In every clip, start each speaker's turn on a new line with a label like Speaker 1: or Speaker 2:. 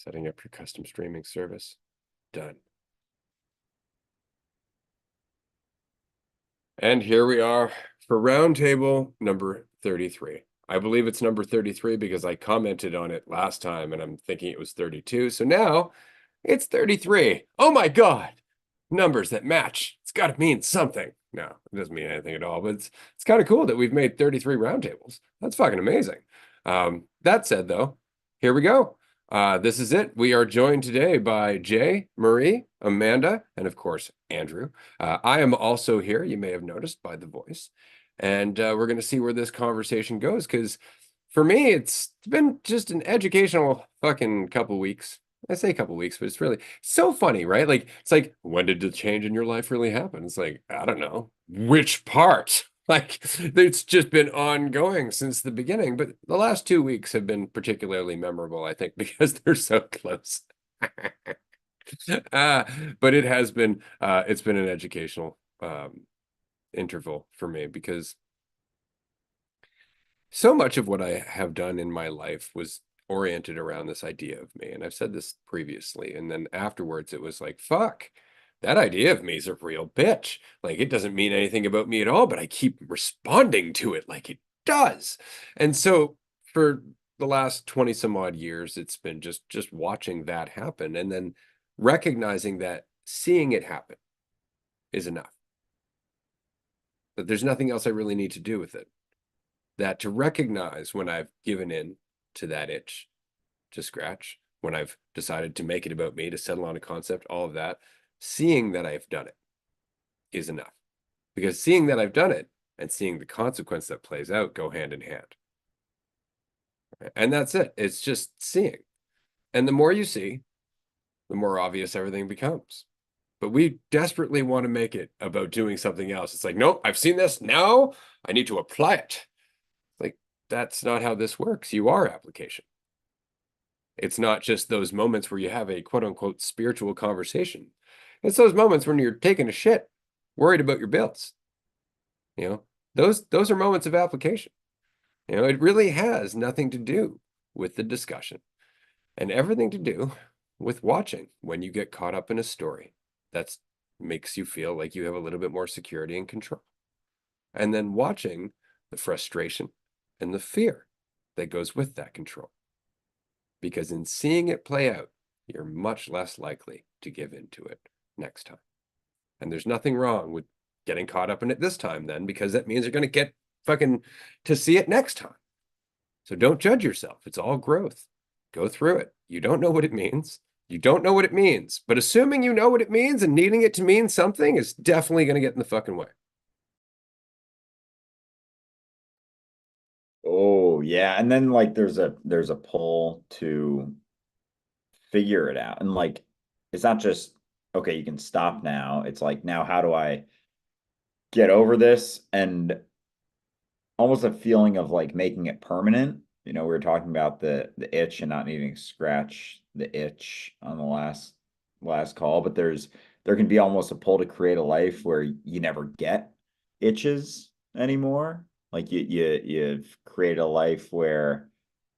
Speaker 1: Setting up your custom streaming service. Done. And here we are for roundtable number 33. I believe it's number 33 because I commented on it last time and I'm thinking it was 32. So now it's 33. Oh my God. Numbers that match. It's got to mean something. No, it doesn't mean anything at all, but it's kind of cool that we've made 33 roundtables. That's fucking amazing. That said, though, here we go. This is it. We are joined today by Jay, Marie, Amanda, and of course, Andrew. I am also here, you may have noticed by the voice. And we're going to see where this conversation goes, because for me, it's been just an educational fucking couple weeks. I say a couple weeks, but it's really so funny, right? Like, it's like, when did the change in your life really happen? It's like, I don't know. Which part? Like, it's just been ongoing since the beginning, but the last 2 weeks have been particularly memorable, I think, because they're so close. But it has been, it's been an educational interval for me, because so much of what I have done in my life was oriented around this idea of me. And I've said this previously. And then afterwards, it was like, fuck, that idea of me is a real bitch. Like, it doesn't mean anything about me at all, but I keep responding to it like it does. And so for the last 20 some odd years, it's been just watching that happen and then recognizing that seeing it happen is enough. That there's nothing else I really need to do with it. That to recognize when I've given in to that itch to scratch, when I've decided to make it about me, to settle on a concept, all of that, seeing that I've done it is enough. Because seeing that I've done it and seeing the consequence that plays out go hand in hand. And that's it. It's just seeing. And the more you see, the more obvious everything becomes. But we desperately want to make it about doing something else. It's like, nope, I've seen this. Now I need to apply it. Like, that's not how this works. You are application. It's not just those moments where you have a quote unquote spiritual conversation. It's those moments when you're taking a shit, worried about your bills. You know, those are moments of application. You know, it really has nothing to do with the discussion and everything to do with watching when you get caught up in a story that makes you feel like you have a little bit more security and control. And then watching the frustration and the fear that goes with that control. Because in seeing it play out, you're much less likely to give into it next time. And there's nothing wrong with getting caught up in it this time then, because that means you're going to get fucking to see it next time. So don't judge yourself. It's all growth. Go through it. You don't know what it means. You don't know what it means. But assuming you know what it means and needing it to mean something is definitely going to get in the fucking way.
Speaker 2: Oh yeah, and then like there's a pull to figure it out. And like it's not just okay, you can stop now. It's like now how do I get over this? And almost a feeling of like making it permanent. You know, we were talking about the itch and not needing to scratch the itch on the last call, but there can be almost a pull to create a life where you never get itches anymore. Like you've created a life where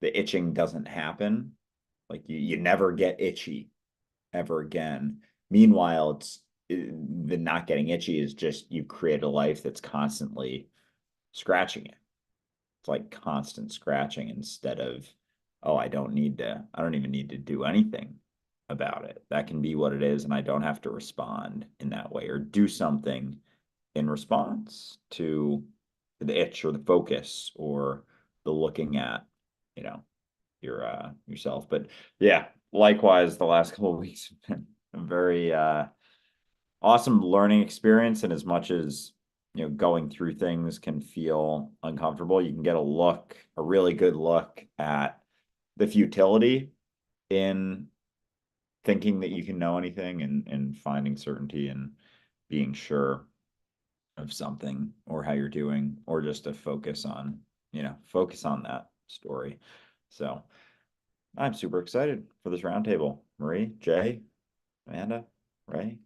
Speaker 2: the itching doesn't happen. Like you never get itchy ever again. Meanwhile, the not getting itchy is just you create a life that's constantly scratching it. It's like constant scratching instead of, oh, I don't even need to do anything about it. That can be what it is, and I don't have to respond in that way or do something in response to the itch or the focus or the looking at, you know, yourself. But yeah, likewise, the last couple of weeks have been a very awesome learning experience. And as much as going through things can feel uncomfortable, you can get a really good look at the futility in thinking that you can know anything and finding certainty and being sure of something or how you're doing, or just to focus on that story. So I'm super excited for this roundtable. Marie, Jay, Amanda, Ray.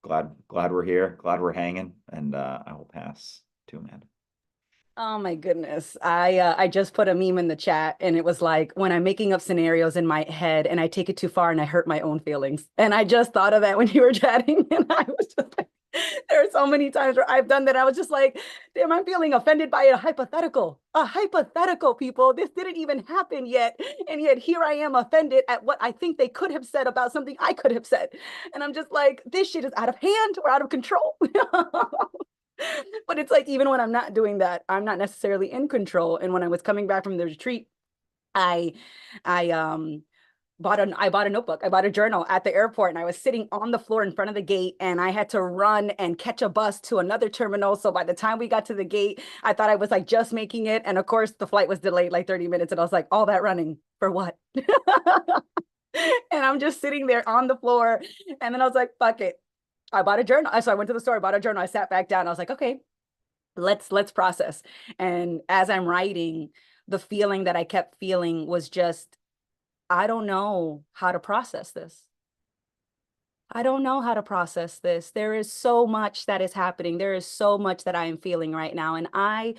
Speaker 2: Glad we're here. Glad we're hanging. And I will pass to Amanda.
Speaker 3: Oh my goodness. I just put a meme in the chat and it was like when I'm making up scenarios in my head and I take it too far and I hurt my own feelings. And I just thought of that when you were chatting and I was just like there are so many times where I've done that. I was just like, damn, I'm feeling offended by a hypothetical. A hypothetical, people. This didn't even happen yet. And yet here I am offended at what I think they could have said about something I could have said. And I'm just like, this shit is out of hand or out of control. But it's like even when I'm not doing that, I'm not necessarily in control. And when I was coming back from the retreat, I I I bought a notebook. I bought a journal at the airport and I was sitting on the floor in front of the gate and I had to run and catch a bus to another terminal. So by the time we got to the gate, I thought I was like just making it. And of course the flight was delayed like 30 minutes. And I was like, all that running for what? And I'm just sitting there on the floor. And then I was like, fuck it. I bought a journal. So I went to the store, I bought a journal. I sat back down. I was like, okay, let's process. And as I'm writing, the feeling that I kept feeling was just, I don't know how to process this. I don't know how to process this. There is so much that is happening. There is so much that I am feeling right now. And I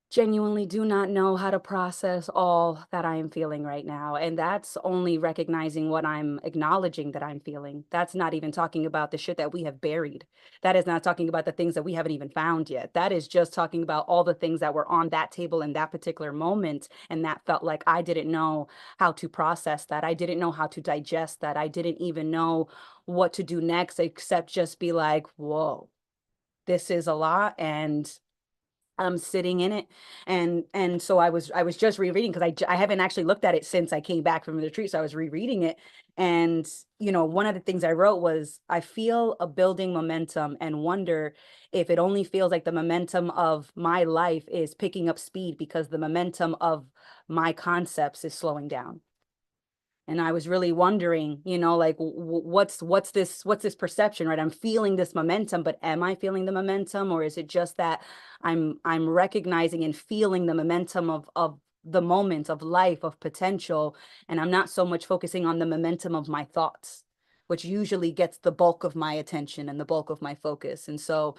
Speaker 3: genuinely do not know how to process all that I am feeling right now. And that's only recognizing what I'm acknowledging that I'm feeling. That's not even talking about the shit that we have buried. That is not talking about the things that we haven't even found yet. That is just talking about all the things that were on that table in that particular moment. And that felt like I didn't know how to process that. I didn't know how to digest that. I didn't even know what to do next, except just be like, whoa, this is a lot. And I'm sitting in it. And so I was just rereading because I haven't actually looked at it since I came back from the retreat. So I was rereading it. And, one of the things I wrote was I feel a building momentum and wonder if it only feels like the momentum of my life is picking up speed because the momentum of my concepts is slowing down. And I was really wondering, like what's this perception, right? I'm feeling this momentum, but am I feeling the momentum, or is it just that I'm recognizing and feeling the momentum of the moment of life, of potential, and I'm not so much focusing on the momentum of my thoughts, which usually gets the bulk of my attention and the bulk of my focus. And so,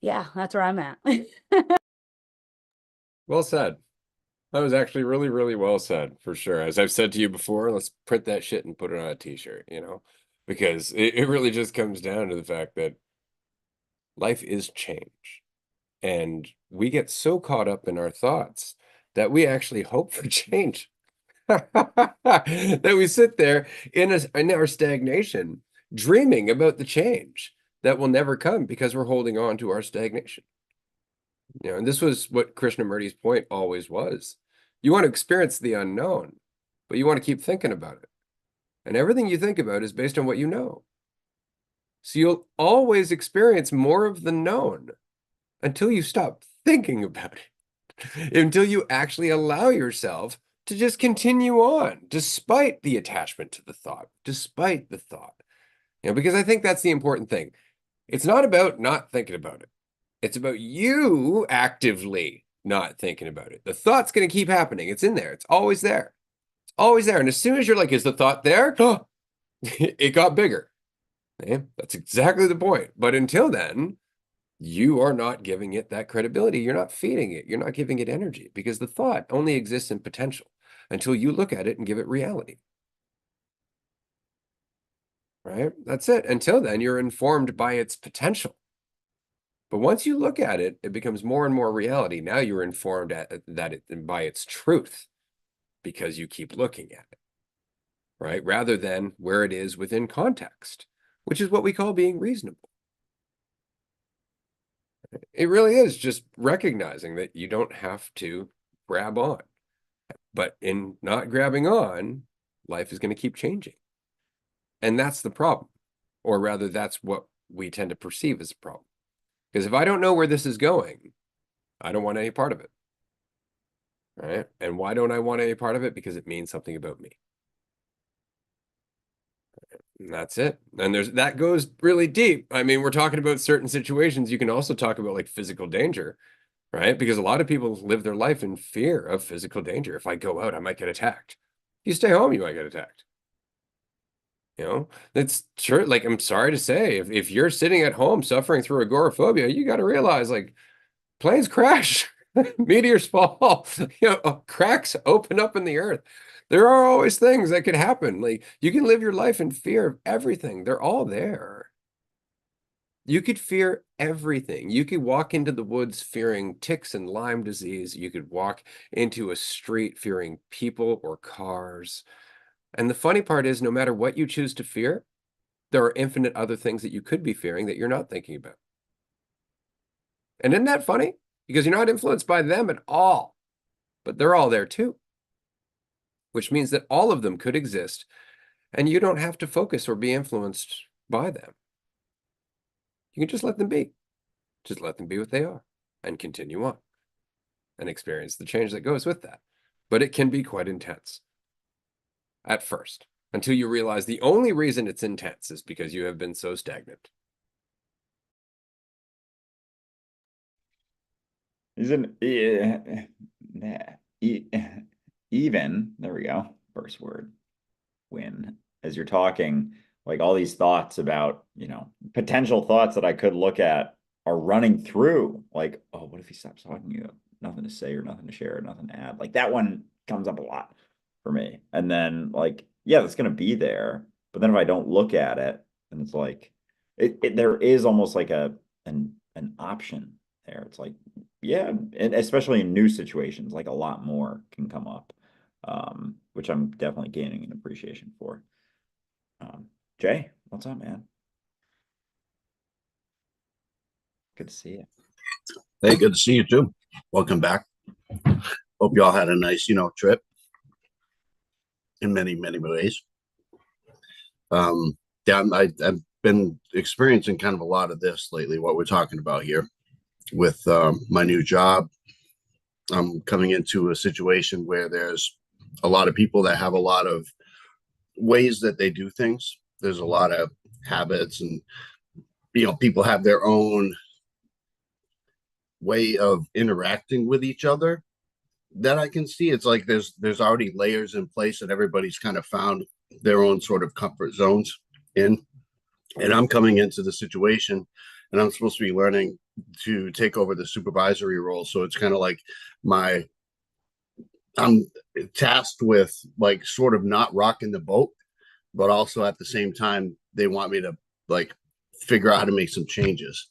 Speaker 3: yeah, that's where I'm at.
Speaker 1: Well said. That was actually really, really well said, for sure. As I've said to you before, let's print that shit and put it on a t-shirt, because it really just comes down to the fact that life is change. And we get so caught up in our thoughts that we actually hope for change. That we sit there in our stagnation, dreaming about the change that will never come because we're holding on to our stagnation. And this was what Krishnamurti's point always was. You want to experience the unknown, but you want to keep thinking about it. And everything you think about is based on what you know. So you'll always experience more of the known until you stop thinking about it, until you actually allow yourself to just continue on, despite the attachment to the thought, despite the thought. Because I think that's the important thing. It's not about not thinking about it. It's about you actively not thinking about it. The thought's going to keep happening. It's in there. It's always there. It's always there. And as soon as you're like, is the thought there? Oh, it got bigger. Yeah, that's exactly the point. But until then, you are not giving it that credibility. You're not feeding it. You're not giving it energy because the thought only exists in potential until you look at it and give it reality. Right? That's it. Until then, you're informed by its potential. But once you look at it, it becomes more and more reality. Now you're informed by its truth because you keep looking at it, right? Rather than where it is within context, which is what we call being reasonable. It really is just recognizing that you don't have to grab on. But in not grabbing on, life is going to keep changing. And that's the problem. Or rather, that's what we tend to perceive as a problem. Because if I don't know where this is going, I don't want any part of it. Right? And why don't I want any part of it? Because it means something about me. And that's it. And that goes really deep. I mean, we're talking about certain situations. You can also talk about like physical danger, right? Because a lot of people live their life in fear of physical danger. If I go out, I might get attacked. If you stay home, you might get attacked. It's sure, like, I'm sorry to say, if you're sitting at home suffering through agoraphobia, you got to realize, like, planes crash. Meteors fall, cracks open up in the earth. There are always things that could happen. Like you can live your life in fear of everything. They're all there. You could fear everything. You could walk into the woods fearing ticks and Lyme disease. You could walk into a street fearing people or cars. And the funny part is, no matter what you choose to fear, there are infinite other things that you could be fearing that you're not thinking about. And isn't that funny? Because you're not influenced by them at all, but they're all there too, which means that all of them could exist and you don't have to focus or be influenced by them. You can just let them be. Just let them be what they are and continue on and experience the change that goes with that. But it can be quite intense at first, until you realize the only reason it's intense is because you have been so stagnant.
Speaker 2: Isn't even, there we go, first word, win. As you're talking, like all these thoughts about, potential thoughts that I could look at are running through. Like, oh, what if he stops talking? You have nothing to say or nothing to share or nothing to add. Like that one comes up a lot for me. And then like, yeah, that's gonna be there. But then if I don't look at it, then it's like there is almost like an option there. It's like, yeah, and especially in new situations, like a lot more can come up, which I'm definitely gaining an appreciation for. Jay, what's up, man? Good to see you.
Speaker 4: Hey, good to see you too. Welcome back. Hope you all had a nice, trip in many, many ways. Yeah, I've been experiencing kind of a lot of this lately, what we're talking about here with my new job. I'm coming into a situation where there's a lot of people that have a lot of ways that they do things. There's a lot of habits and, people have their own way of interacting with each other that I can see. It's like there's already layers in place that everybody's kind of found their own sort of comfort zones in. And I'm coming into the situation and I'm supposed to be learning to take over the supervisory role. So it's kind of like I'm tasked with like sort of not rocking the boat, but also at the same time, they want me to like figure out how to make some changes.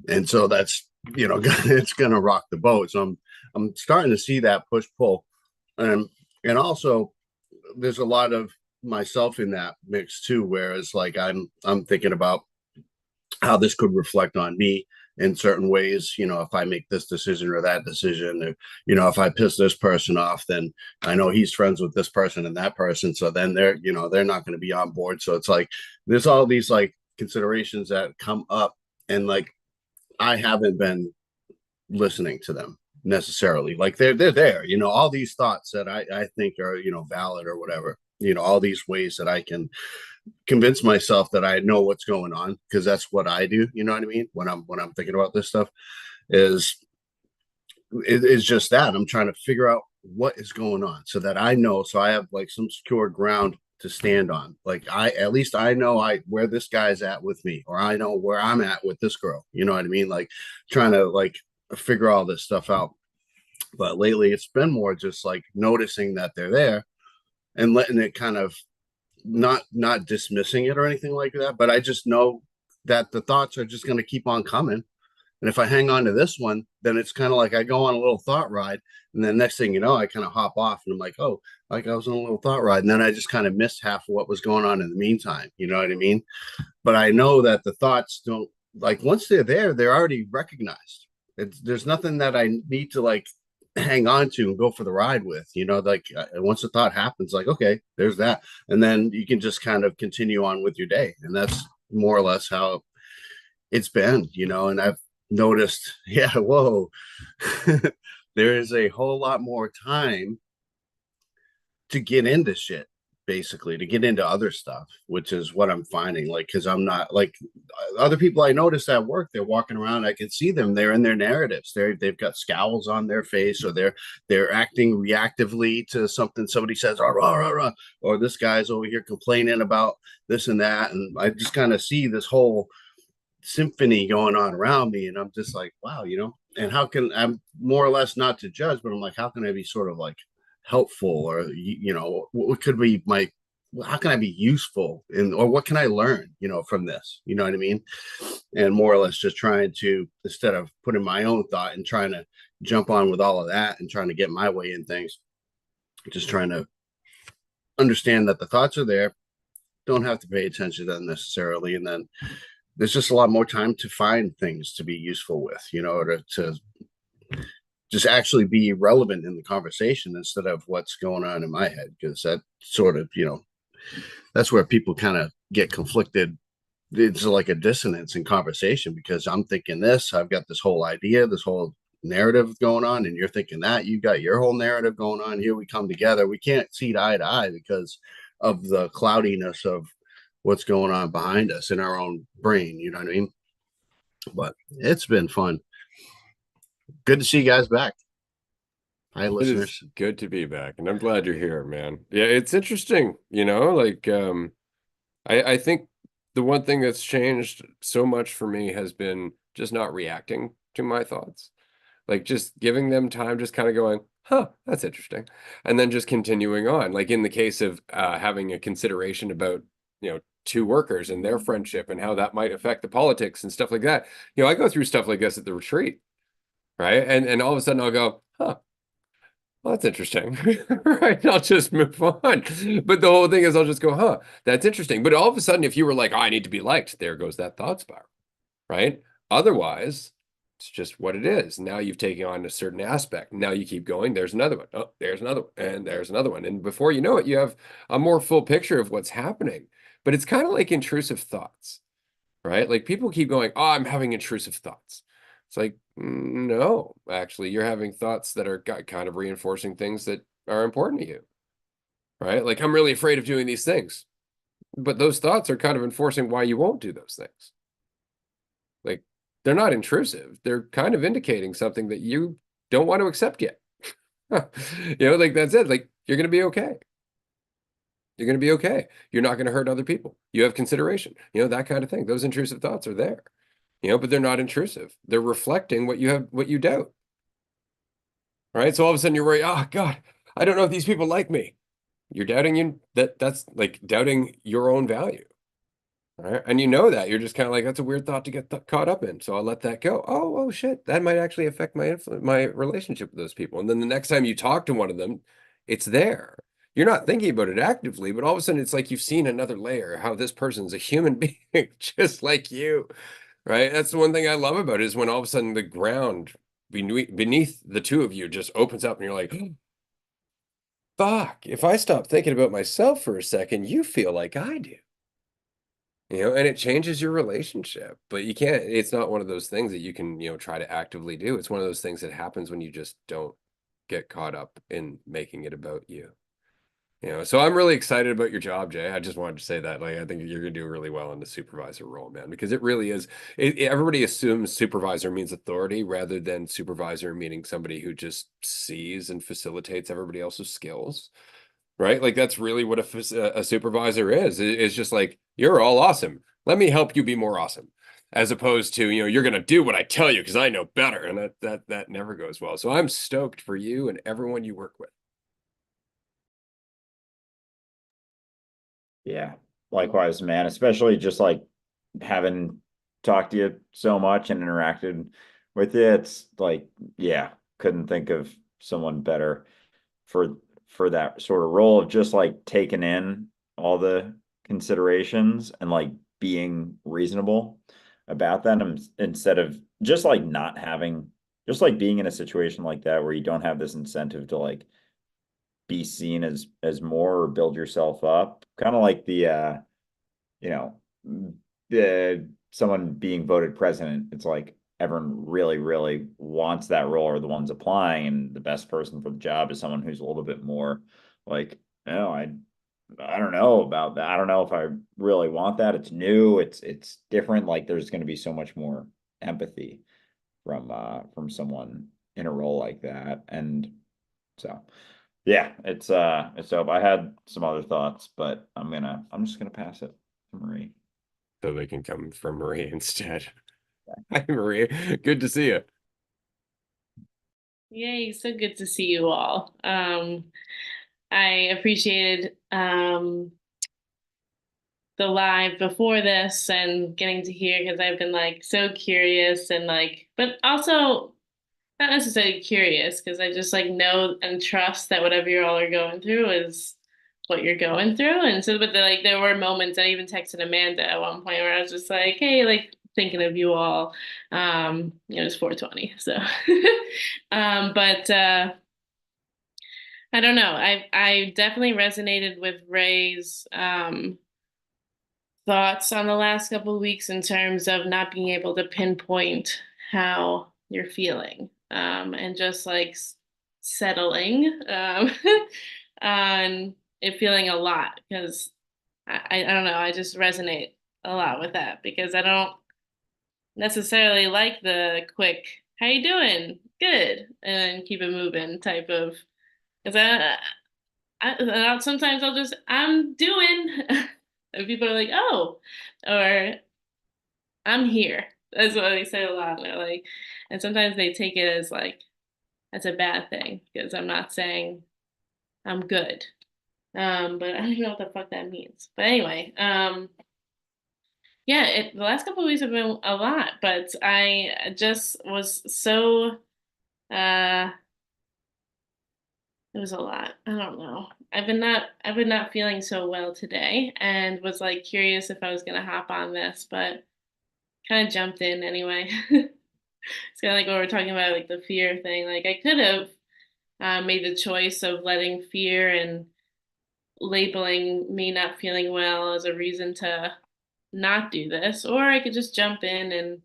Speaker 4: And so that's, it's going to rock the boat. So I'm starting to see that push pull. And also there's a lot of myself in that mix too, whereas like I'm thinking about how this could reflect on me in certain ways. If I make this decision or that decision, or, if I piss this person off, then I know he's friends with this person and that person. So then they're not going to be on board. So it's like, there's all these like considerations that come up and like, I haven't been listening to them necessarily. Like they're there, all these thoughts that I think are, valid or whatever, all these ways that I can convince myself that I know what's going on, because that's what I do. You know what I mean? When I'm thinking about this stuff is just that I'm trying to figure out what is going on so that I know, so I have like some secure ground to stand on. Like at least I know where this guy's at with me, or I know where I'm at with this girl. You know what I mean? Like trying to like figure all this stuff out. But lately it's been more just like noticing that they're there and letting it kind of not dismissing it or anything like that. But I just know that the thoughts are just going to keep on coming. And if I hang on to this one, then it's kind of like I go on a little thought ride. And then next thing you know, I kind of hop off and I'm like, oh, like I was on a little thought ride. And then I just kind of missed half of what was going on in the meantime. You know what I mean? But I know that the thoughts don't, like, once they're there, they're already recognized. There's nothing that I need to like hang on to and go for the ride with, like once the thought happens, like, okay, there's that. And then you can just kind of continue on with your day. And that's more or less how it's been, and I've noticed, yeah, whoa, there is a whole lot more time to get into shit, basically, to get into other stuff, which is what I'm finding. Like, because I'm not like other people I notice at work, they're walking around, I can see them, they're in their narratives, they've got scowls on their face, or they're acting reactively to something somebody says, rah, rah, rah, rah, or this guy's over here complaining about this and that. And I just kind of see this whole symphony going on around me, and I'm just like, wow, and how can I'm more or less not to judge, but I'm like, how can I be sort of like helpful, or what could be my how can I be useful, or what can I learn, from this, you know what I mean? And more or less just trying to, instead of putting my own thought and trying to jump on with all of that and trying to get my way in things, just trying to understand that the thoughts are there, don't have to pay attention to them necessarily, and then there's just a lot more time to find things to be useful with, to just actually be relevant in the conversation instead of what's going on in my head, because that sort of, that's where people kind of get conflicted. It's like a dissonance in conversation, because I'm thinking this, I've got this whole idea, this whole narrative going on, and you're thinking that, you got your whole narrative going on. Here we come together, we can't see eye to eye because of the cloudiness of what's going on behind us in our own brain, you know what I mean? But it's been fun. Good to see you guys back. Hi,
Speaker 1: It is
Speaker 4: listeners.
Speaker 1: good to be back, and I'm glad you're here, man. Yeah, it's interesting, like I think the one thing that's changed so much for me has been just not reacting to my thoughts. Like just giving them time, just kind of going, huh, that's interesting. And then just continuing on. Like in the case of having a consideration about, two workers and their friendship and how that might affect the politics and stuff like that. I go through stuff like this at the retreat, right? And all of a sudden I'll go, huh, well, that's interesting. Right. I'll just move on. But the whole thing is I'll just go, huh, that's interesting. But all of a sudden, if you were like, oh, I need to be liked, there goes that thought spiral, right? Otherwise, it's just what it is. Now you've taken on a certain aspect. Now you keep going. There's another one. Oh, there's another one. And there's another one. And before you know it, you have a more full picture of what's happening. But it's kind of like intrusive thoughts, right? Like people keep going, oh, I'm having intrusive thoughts. It's like, no, actually, you're having thoughts that are kind of reinforcing things that are important to you, right? Like, I'm really afraid of doing these things. But those thoughts are kind of enforcing why you won't do those things. Like, they're not intrusive. They're kind of indicating something that you don't want to accept yet. Like that's it. Like, you're going to be okay. You're going to be okay. You're not going to hurt other people. You have consideration, that kind of thing. Those intrusive thoughts are there, but they're not intrusive. They're reflecting what you doubt. Right. So all of a sudden you're worried, oh God, I don't know if these people like me. You're doubting that's like doubting your own value. Right. And that you're just kind of like, that's a weird thought to get caught up in. So I'll let that go. Oh shit. That might actually affect my relationship with those people. And then the next time you talk to one of them, it's there. You're not thinking about it actively, but all of a sudden it's like you've seen another layer, how this person's a human being just like you. Right. That's the one thing I love about it, is when all of a sudden the ground beneath the two of you just opens up and you're like, fuck, if I stop thinking about myself for a second, you feel like I do. And it changes your relationship, but it's not one of those things that you can, try to actively do. It's one of those things that happens when you just don't get caught up in making it about you. So I'm really excited about your job, Jay. I just wanted to say that. Like, I think you're gonna do really well in the supervisor role, man, because it really is. Everybody assumes supervisor means authority rather than supervisor meaning somebody who just sees and facilitates everybody else's skills, right? Like that's really what a supervisor is. It's just like, you're all awesome. Let me help you be more awesome, as opposed to, you're gonna do what I tell you because I know better, and that never goes well. So I'm stoked for you and everyone you work with.
Speaker 2: Yeah, likewise, man. Especially just like having talked to you so much and interacted with you. It's like, yeah, couldn't think of someone better for that sort of role of just like taking in all the considerations and like being reasonable about that, instead of just like not having, just like being in a situation like that where you don't have this incentive to like be seen as more or build yourself up, kind of like you know the someone being voted president. It's like everyone really really wants that role, or the ones applying, and the best person for the job is someone who's a little bit more like, no, I don't know about that. I don't know if I really want that. It's new, it's different. Like there's going to be so much more empathy from someone in a role like that. And so yeah, it's dope. I had some other thoughts, but I'm just gonna pass it to Marie.
Speaker 1: so they can come from Marie instead. Hi, Marie. Good to see you.
Speaker 5: Yay, so good to see you all. I appreciated the live before this and getting to hear because I've been like so curious and like, but also not necessarily curious because I just like know and trust that whatever you all are going through is what you're going through. And so, but like there were moments I even texted Amanda at one point where I was just like, hey, like thinking of you all. It was 4:20, so but I don't know. I definitely resonated with Ray's thoughts on the last couple of weeks in terms of not being able to pinpoint how you're feeling, and just like settling on it feeling a lot because I don't know. I just resonate a lot with that because I don't necessarily like the quick "How you doing? Good," and keep it moving type of because sometimes I'll just I'm doing, and people are like, oh, or I'm here. That's what they say a lot. And they're like, and sometimes they take it as like that's a bad thing because I'm not saying I'm good. But I don't even know what the fuck that means. But anyway, yeah, the last couple of weeks have been a lot, but I just was so uh it was a lot. I don't know. I've been not feeling so well today and was like curious if I was gonna hop on this, but kind of jumped in anyway. It's kind of like what we're talking about, like the fear thing. Like I could have made the choice of letting fear and labeling me not feeling well as a reason to not do this, or I could just jump in and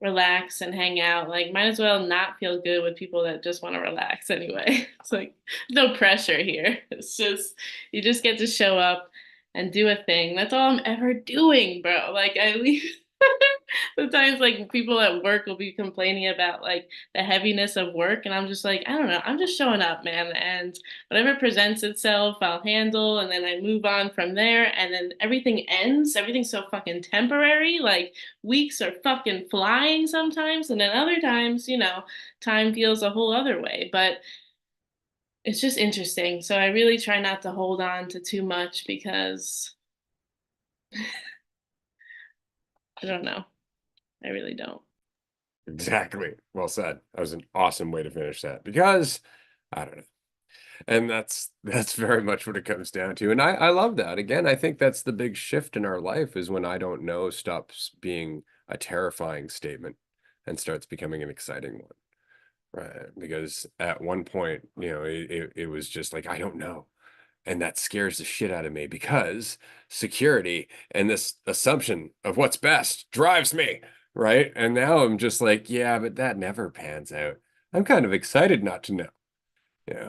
Speaker 5: relax and hang out. Like, might as well not feel good with people that just want to relax anyway. It's like no pressure here. It's just you just get to show up and do a thing. That's all I'm ever doing, bro. Like I leave. Sometimes like people at work will be complaining about like the heaviness of work and I'm just like, I don't know, I'm just showing up, man, and whatever presents itself, I'll handle and then I move on from there and then everything ends. Everything's so fucking temporary. Like weeks are fucking flying sometimes and then other times, time feels a whole other way. But it's just interesting. So I really try not to hold on to too much because I don't know. I really don't.
Speaker 1: Exactly. Well said. That was an awesome way to finish that because I don't know. And that's very much what it comes down to. And I love that. Again, I think that's the big shift in our life is when I don't know stops being a terrifying statement and starts becoming an exciting one. Right. Because at one point, it was just like, I don't know. And that scares the shit out of me because security and this assumption of what's best drives me. Right. And now I'm just like, yeah, but that never pans out. I'm kind of excited not to know.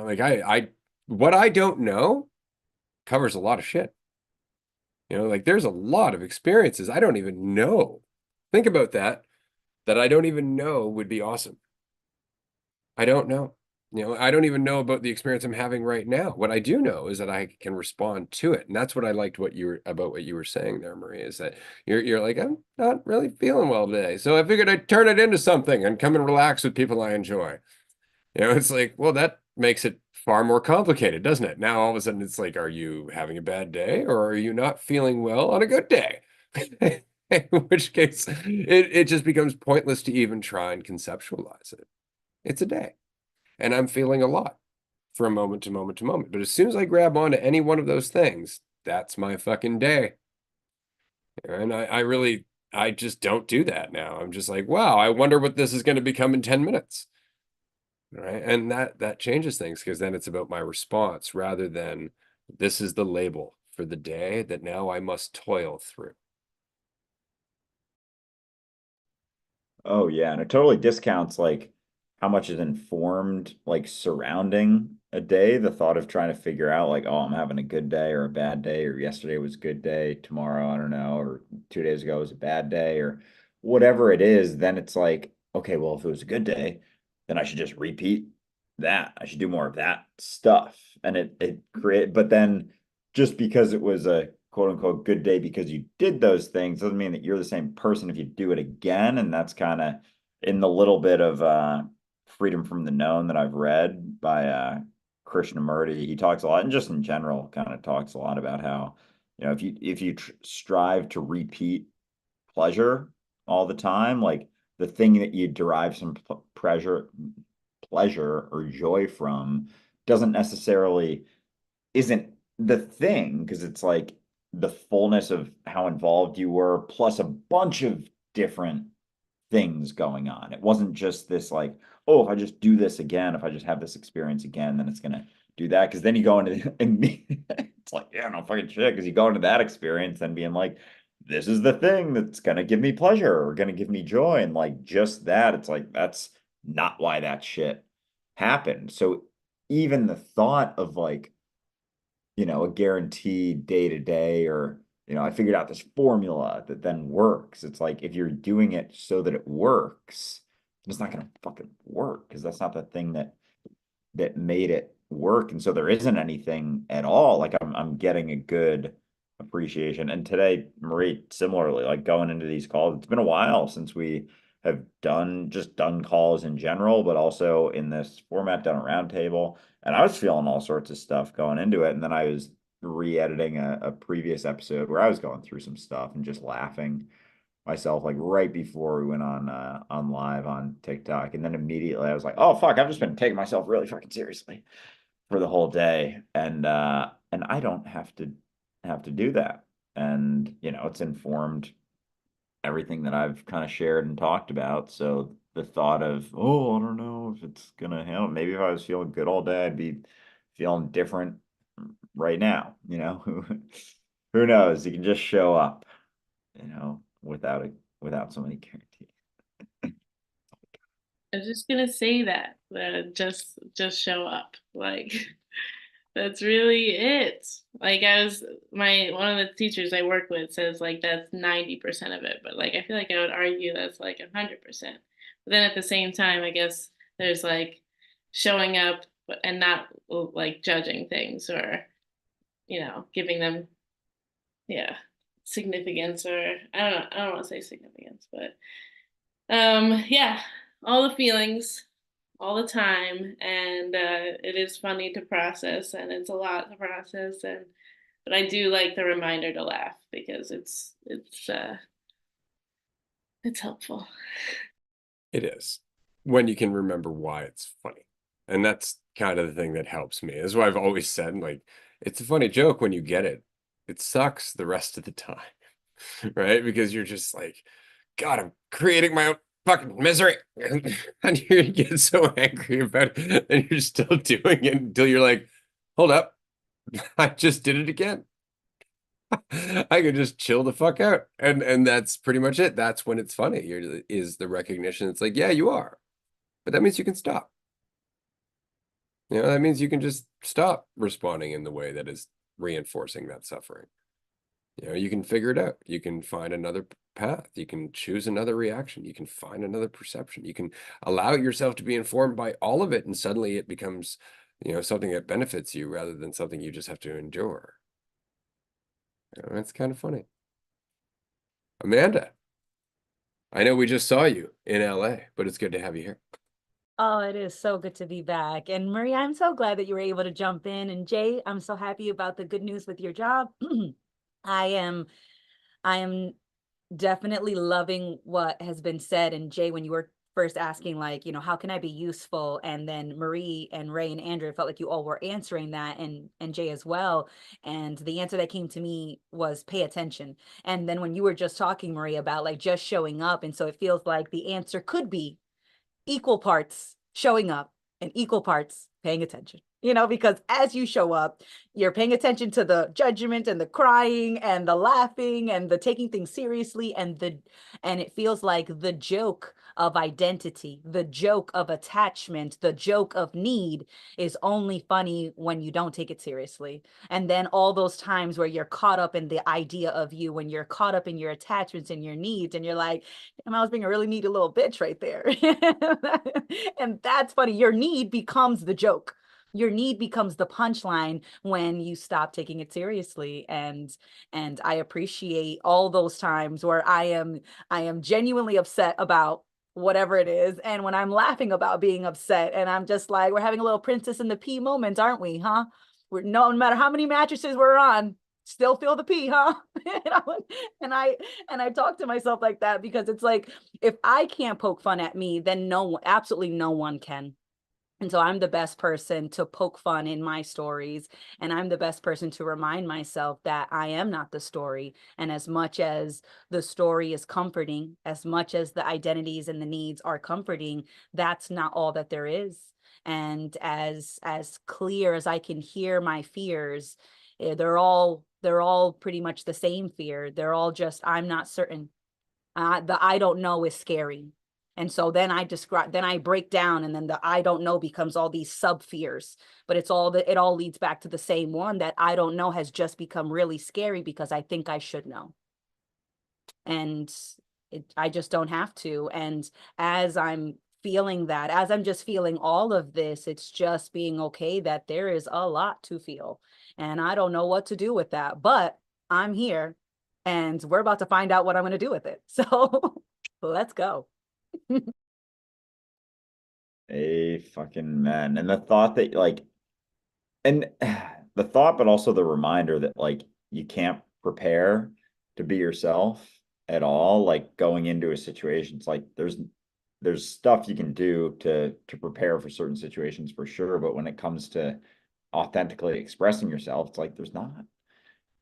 Speaker 1: Like what I don't know covers a lot of shit. Like there's a lot of experiences I don't even know. Think about that I don't even know would be awesome. I don't know. I don't even know about the experience I'm having right now. What I do know is that I can respond to it. And that's what I liked what you were saying there, Maria, is that you're like, I'm not really feeling well today. So I figured I'd turn it into something and come and relax with people I enjoy. It's like, well, that makes it far more complicated, doesn't it? Now all of a sudden it's like, are you having a bad day or are you not feeling well on a good day? In which case it just becomes pointless to even try and conceptualize it. It's a day. And I'm feeling a lot from moment to moment to moment. But as soon as I grab onto any one of those things, that's my fucking day. And I just don't do that now. I'm just like, wow, I wonder what this is going to become in 10 minutes. Right. And that changes things because then it's about my response rather than this is the label for the day that now I must toil through.
Speaker 2: Oh yeah, and it totally discounts like how much is informed like surrounding a day. The thought of trying to figure out like, oh, I'm having a good day or a bad day, or yesterday was a good day, tomorrow, I don't know, or 2 days ago was a bad day, or whatever it is, then it's like, okay, well, if it was a good day, then I should just repeat that. I should do more of that stuff. And it create, but then just because it was a quote unquote good day because you did those things doesn't mean that you're the same person if you do it again. And that's kind of in the little bit of Freedom from the Known that I've read by Krishnamurti. He talks a lot, and just in general, kind of talks a lot about how, if you strive to repeat pleasure all the time, like the thing that you derive some pleasure or joy from doesn't necessarily isn't the thing, because it's like the fullness of how involved you were plus a bunch of different things going on. It wasn't just this like, oh, if I just do this again, if I just have this experience again, then it's gonna do that. Because then you go into it's like, yeah, no fucking shit. Because you go into that experience and being like, this is the thing that's gonna give me pleasure or gonna give me joy, and like just that, it's like that's not why that shit happened. So even the thought of like, a guaranteed day to day, or, I figured out this formula that then works. It's like if you're doing it so that it works, it's not gonna fucking work because that's not the thing that made it work. And so there isn't anything at all. Like I'm getting a good appreciation. And today, Marie, similarly, like going into these calls, it's been a while since we have done calls in general, but also in this format, done a roundtable. And I was feeling all sorts of stuff going into it. And then I was re-editing a previous episode where I was going through some stuff and just laughing myself, like right before we went on live on TikTok. And then immediately I was like, oh fuck, I've just been taking myself really fucking seriously for the whole day. And I don't have to do that. And it's informed everything that I've kind of shared and talked about. So the thought of, oh, I don't know if it's gonna handle, maybe if I was feeling good all day, I'd be feeling different right now, who knows? You can just show up, without so many guarantees.
Speaker 5: I was just gonna say that, just show up. Like that's really it. Like one of the teachers I work with says like that's 90% of it, but like I feel like I would argue that's like 100%. But then at the same time, I guess there's like showing up and not like judging things or giving them, yeah, significance, or I don't want to say significance, but yeah, all the feelings all the time, and it is funny to process, and it's a lot to process, but I do like the reminder to laugh because it's helpful.
Speaker 1: It is when you can remember why it's funny. And that's kind of the thing that helps me. That's why I've always said, like, it's a funny joke when you get it. It sucks the rest of the time, right? Because you're just like, God, I'm creating my own fucking misery. And you get so angry about it, and you're still doing it until you're like, hold up, I just did it again. I could just chill the fuck out. And that's pretty much it. That's when it's funny. Is the recognition. It's like, yeah, you are. But that means you can stop. That means you can just stop responding in the way that is reinforcing that suffering. You can figure it out. You can find another path. You can choose another reaction. You can find another perception. You can allow yourself to be informed by all of it, and suddenly it becomes, something that benefits you rather than something you just have to endure. It's kind of funny. Amanda, I know we just saw you in LA, but it's good to have you here.
Speaker 3: Oh, it is so good to be back. And Marie, I'm so glad that you were able to jump in. And Jay, I'm so happy about the good news with your job. I am I am definitely loving what has been said. And Jay, when you were first asking, like, how can I be useful? And then Marie and Ray and Andrew, felt like you all were answering that, and Jay as well. And the answer that came to me was pay attention. And then when you were just talking, Marie, about like just showing up. And so it feels like the answer could be equal parts showing up and equal parts paying attention. Because as you show up, you're paying attention to the judgment and the crying and the laughing and the taking things seriously, and it feels like the joke of identity, the joke of attachment, the joke of need is only funny when you don't take it seriously. And then all those times where you're caught up in the idea of you, when you're caught up in your attachments and your needs, and you're like, I was being a really needy little bitch right there. And that's funny. Your need becomes the joke. your need becomes the punchline when you stop taking it seriously. And I appreciate all those times where I am genuinely upset about whatever it is, and when I'm laughing about being upset, and I'm just like, we're having a little Princess and the Pea moment, aren't we, huh? We're, no matter how many mattresses we're on, still feel the pee, huh? and I and I talk to myself like that, because it's like, if I can't poke fun at me, then no one, absolutely no one can. And so I'm the best person to poke fun in my stories. And I'm the best person to remind myself that I am not the story. And as much as the story is comforting, as much as the identities and the needs are comforting, that's not all that there is. And as clear as I can hear my fears, they're all pretty much the same fear. They're all just, I'm not certain. The I don't know is scary. And so then I break down, and then the I don't know becomes all these sub fears. But it all leads back to the same one, that I don't know has just become really scary because I think I should know. And I just don't have to. And as I'm feeling that, as I'm just feeling all of this, it's just being okay that there is a lot to feel. And I don't know what to do with that, but I'm here, and we're about to find out what I'm going to do with it. So let's go.
Speaker 2: A fucking man. And the thought that like, and the thought, but also the reminder that like you can't prepare to be yourself at all. Like going into a situation, it's like there's stuff you can do to prepare for certain situations for sure. But when it comes to authentically expressing yourself, it's like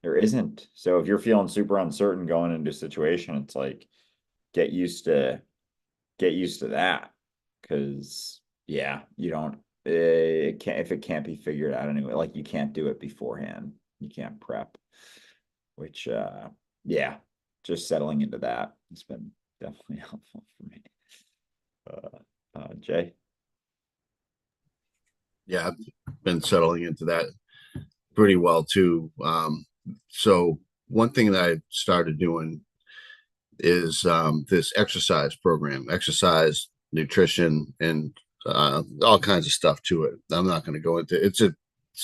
Speaker 2: there isn't. So if you're feeling super uncertain going into a situation, it's like get used to that, because yeah, you don't, it can't, if it can't be figured out anyway, like you can't do it beforehand, you can't prep, which yeah, just settling into that has been definitely helpful for me. Jay.
Speaker 4: Yeah, I've been settling into that pretty well too. So one thing that I started doing is this exercise program, exercise, nutrition, and all kinds of stuff to it. I'm not going to go into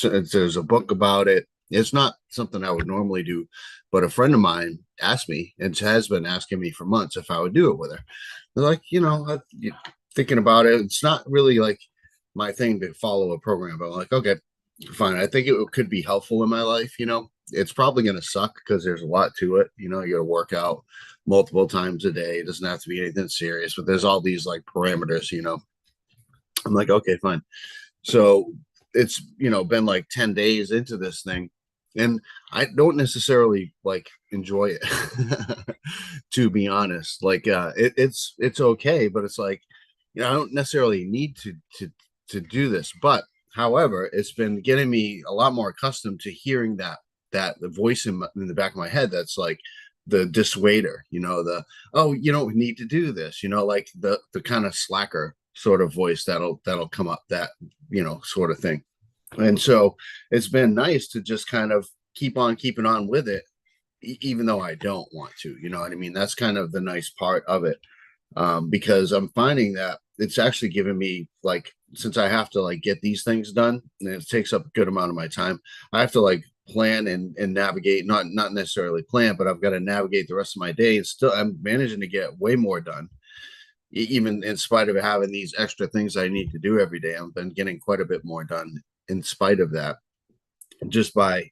Speaker 4: there's a book about it. It's not something I would normally do, but a friend of mine asked me, and has been asking me for months, if I would do it with her. They're like, thinking about it. It's not really like my thing to follow a program, but I'm like, okay, fine. I think it could be helpful in my life. It's probably going to suck because there's a lot to it. You got to work out multiple times a day. It doesn't have to be anything serious, but there's all these like parameters. I'm like, okay, fine. So it's been like 10 days into this thing, and I don't necessarily like enjoy it. To be honest, like it's okay, but it's like, I don't necessarily need to do this. But however, it's been getting me a lot more accustomed to hearing that the voice in the back of my head that's like the dissuader, oh, you don't need to do this, like the kind of slacker sort of voice that'll come up, that sort of thing. And so it's been nice to just kind of keep on keeping on with it, even though I don't want to, you know what I mean? That's kind of the nice part of it. Because I'm finding that it's actually given me, like, since I have to like get these things done, and it takes up a good amount of my time, I have to like plan and navigate, not necessarily plan, but I've got to navigate the rest of my day, and still I'm managing to get way more done, even in spite of having these extra things I need to do every day. I've been getting quite a bit more done in spite of that, just by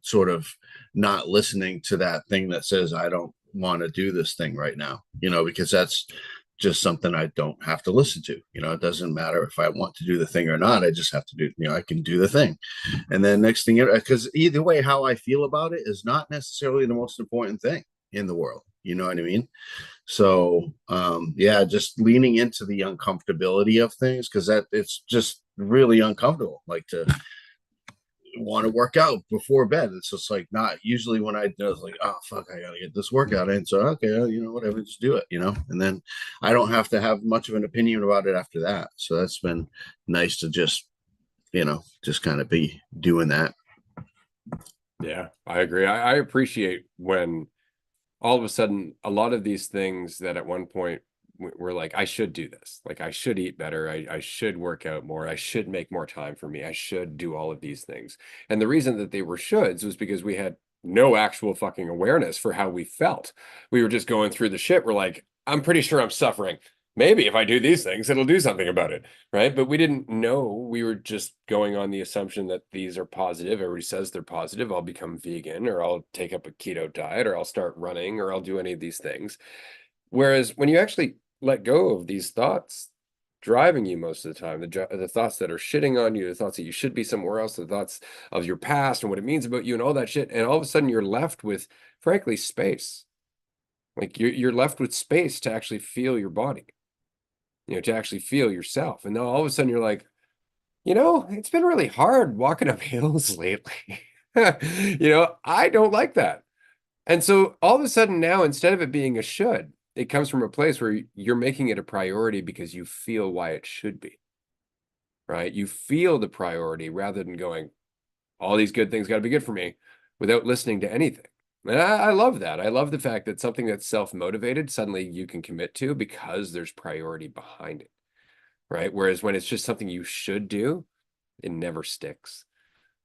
Speaker 4: sort of not listening to that thing that says I don't want to do this thing right now, because that's just something I don't have to listen to. It doesn't matter if I want to do the thing or not. I just have to do, I can do the thing. And then next thing, because either way, how I feel about it is not necessarily the most important thing in the world. You know what I mean? So yeah, just leaning into the uncomfortability of things, because that it's just really uncomfortable, like to want to work out before bed. It's just like not usually when I do, it's like, oh fuck, I gotta get this workout in. So okay, whatever, just do it, and then I don't have to have much of an opinion about it after that. So that's been nice to just just kind of be doing that.
Speaker 1: Yeah, I agree. I appreciate when all of a sudden a lot of these things that at one point we're like, I should do this. Like, I should eat better. I should work out more. I should make more time for me. I should do all of these things. And the reason that they were shoulds was because we had no actual fucking awareness for how we felt. We were just going through the shit. We're like, I'm pretty sure I'm suffering. Maybe if I do these things, it'll do something about it. Right. But we didn't know. We were just going on the assumption that these are positive. Everybody says they're positive. I'll become vegan, or I'll take up a keto diet, or I'll start running, or I'll do any of these things. Whereas when you actually let go of these thoughts driving you most of the time, the thoughts that are shitting on you, the thoughts that you should be somewhere else, the thoughts of your past and what it means about you and all that shit, and all of a sudden you're left with, frankly, space. Like you're left with space to actually feel your body, to actually feel yourself. And now all of a sudden you're like, it's been really hard walking up hills lately. I don't like that. And so all of a sudden now, instead of it being a should, it comes from a place where you're making it a priority because you feel why it should be, right? You feel the priority rather than going, all these good things got to be good for me without listening to anything. And I love that. I love the fact that something that's self-motivated, suddenly you can commit to because there's priority behind it, right? Whereas when it's just something you should do, it never sticks,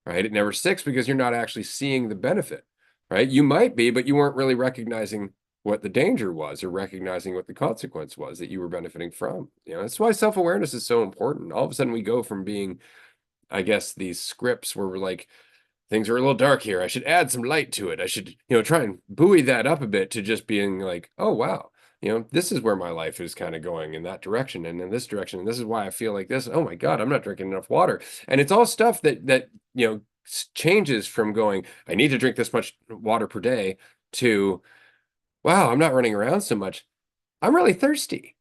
Speaker 1: right? It never sticks because you're not actually seeing the benefit, right? You might be, but you weren't really recognizing what the danger was or recognizing what the consequence was that you were benefiting from. That's why self-awareness is so important. All of a sudden we go from being, I guess, these scripts where we're like, things are a little dark here. I should add some light to it. I should, try and buoy that up a bit to just being like, oh, wow. This is where my life is kind of going in that direction and in this direction. And this is why I feel like this. Oh my God, I'm not drinking enough water. And it's all stuff that changes from going, I need to drink this much water per day to, wow, I'm not running around so much. I'm really thirsty.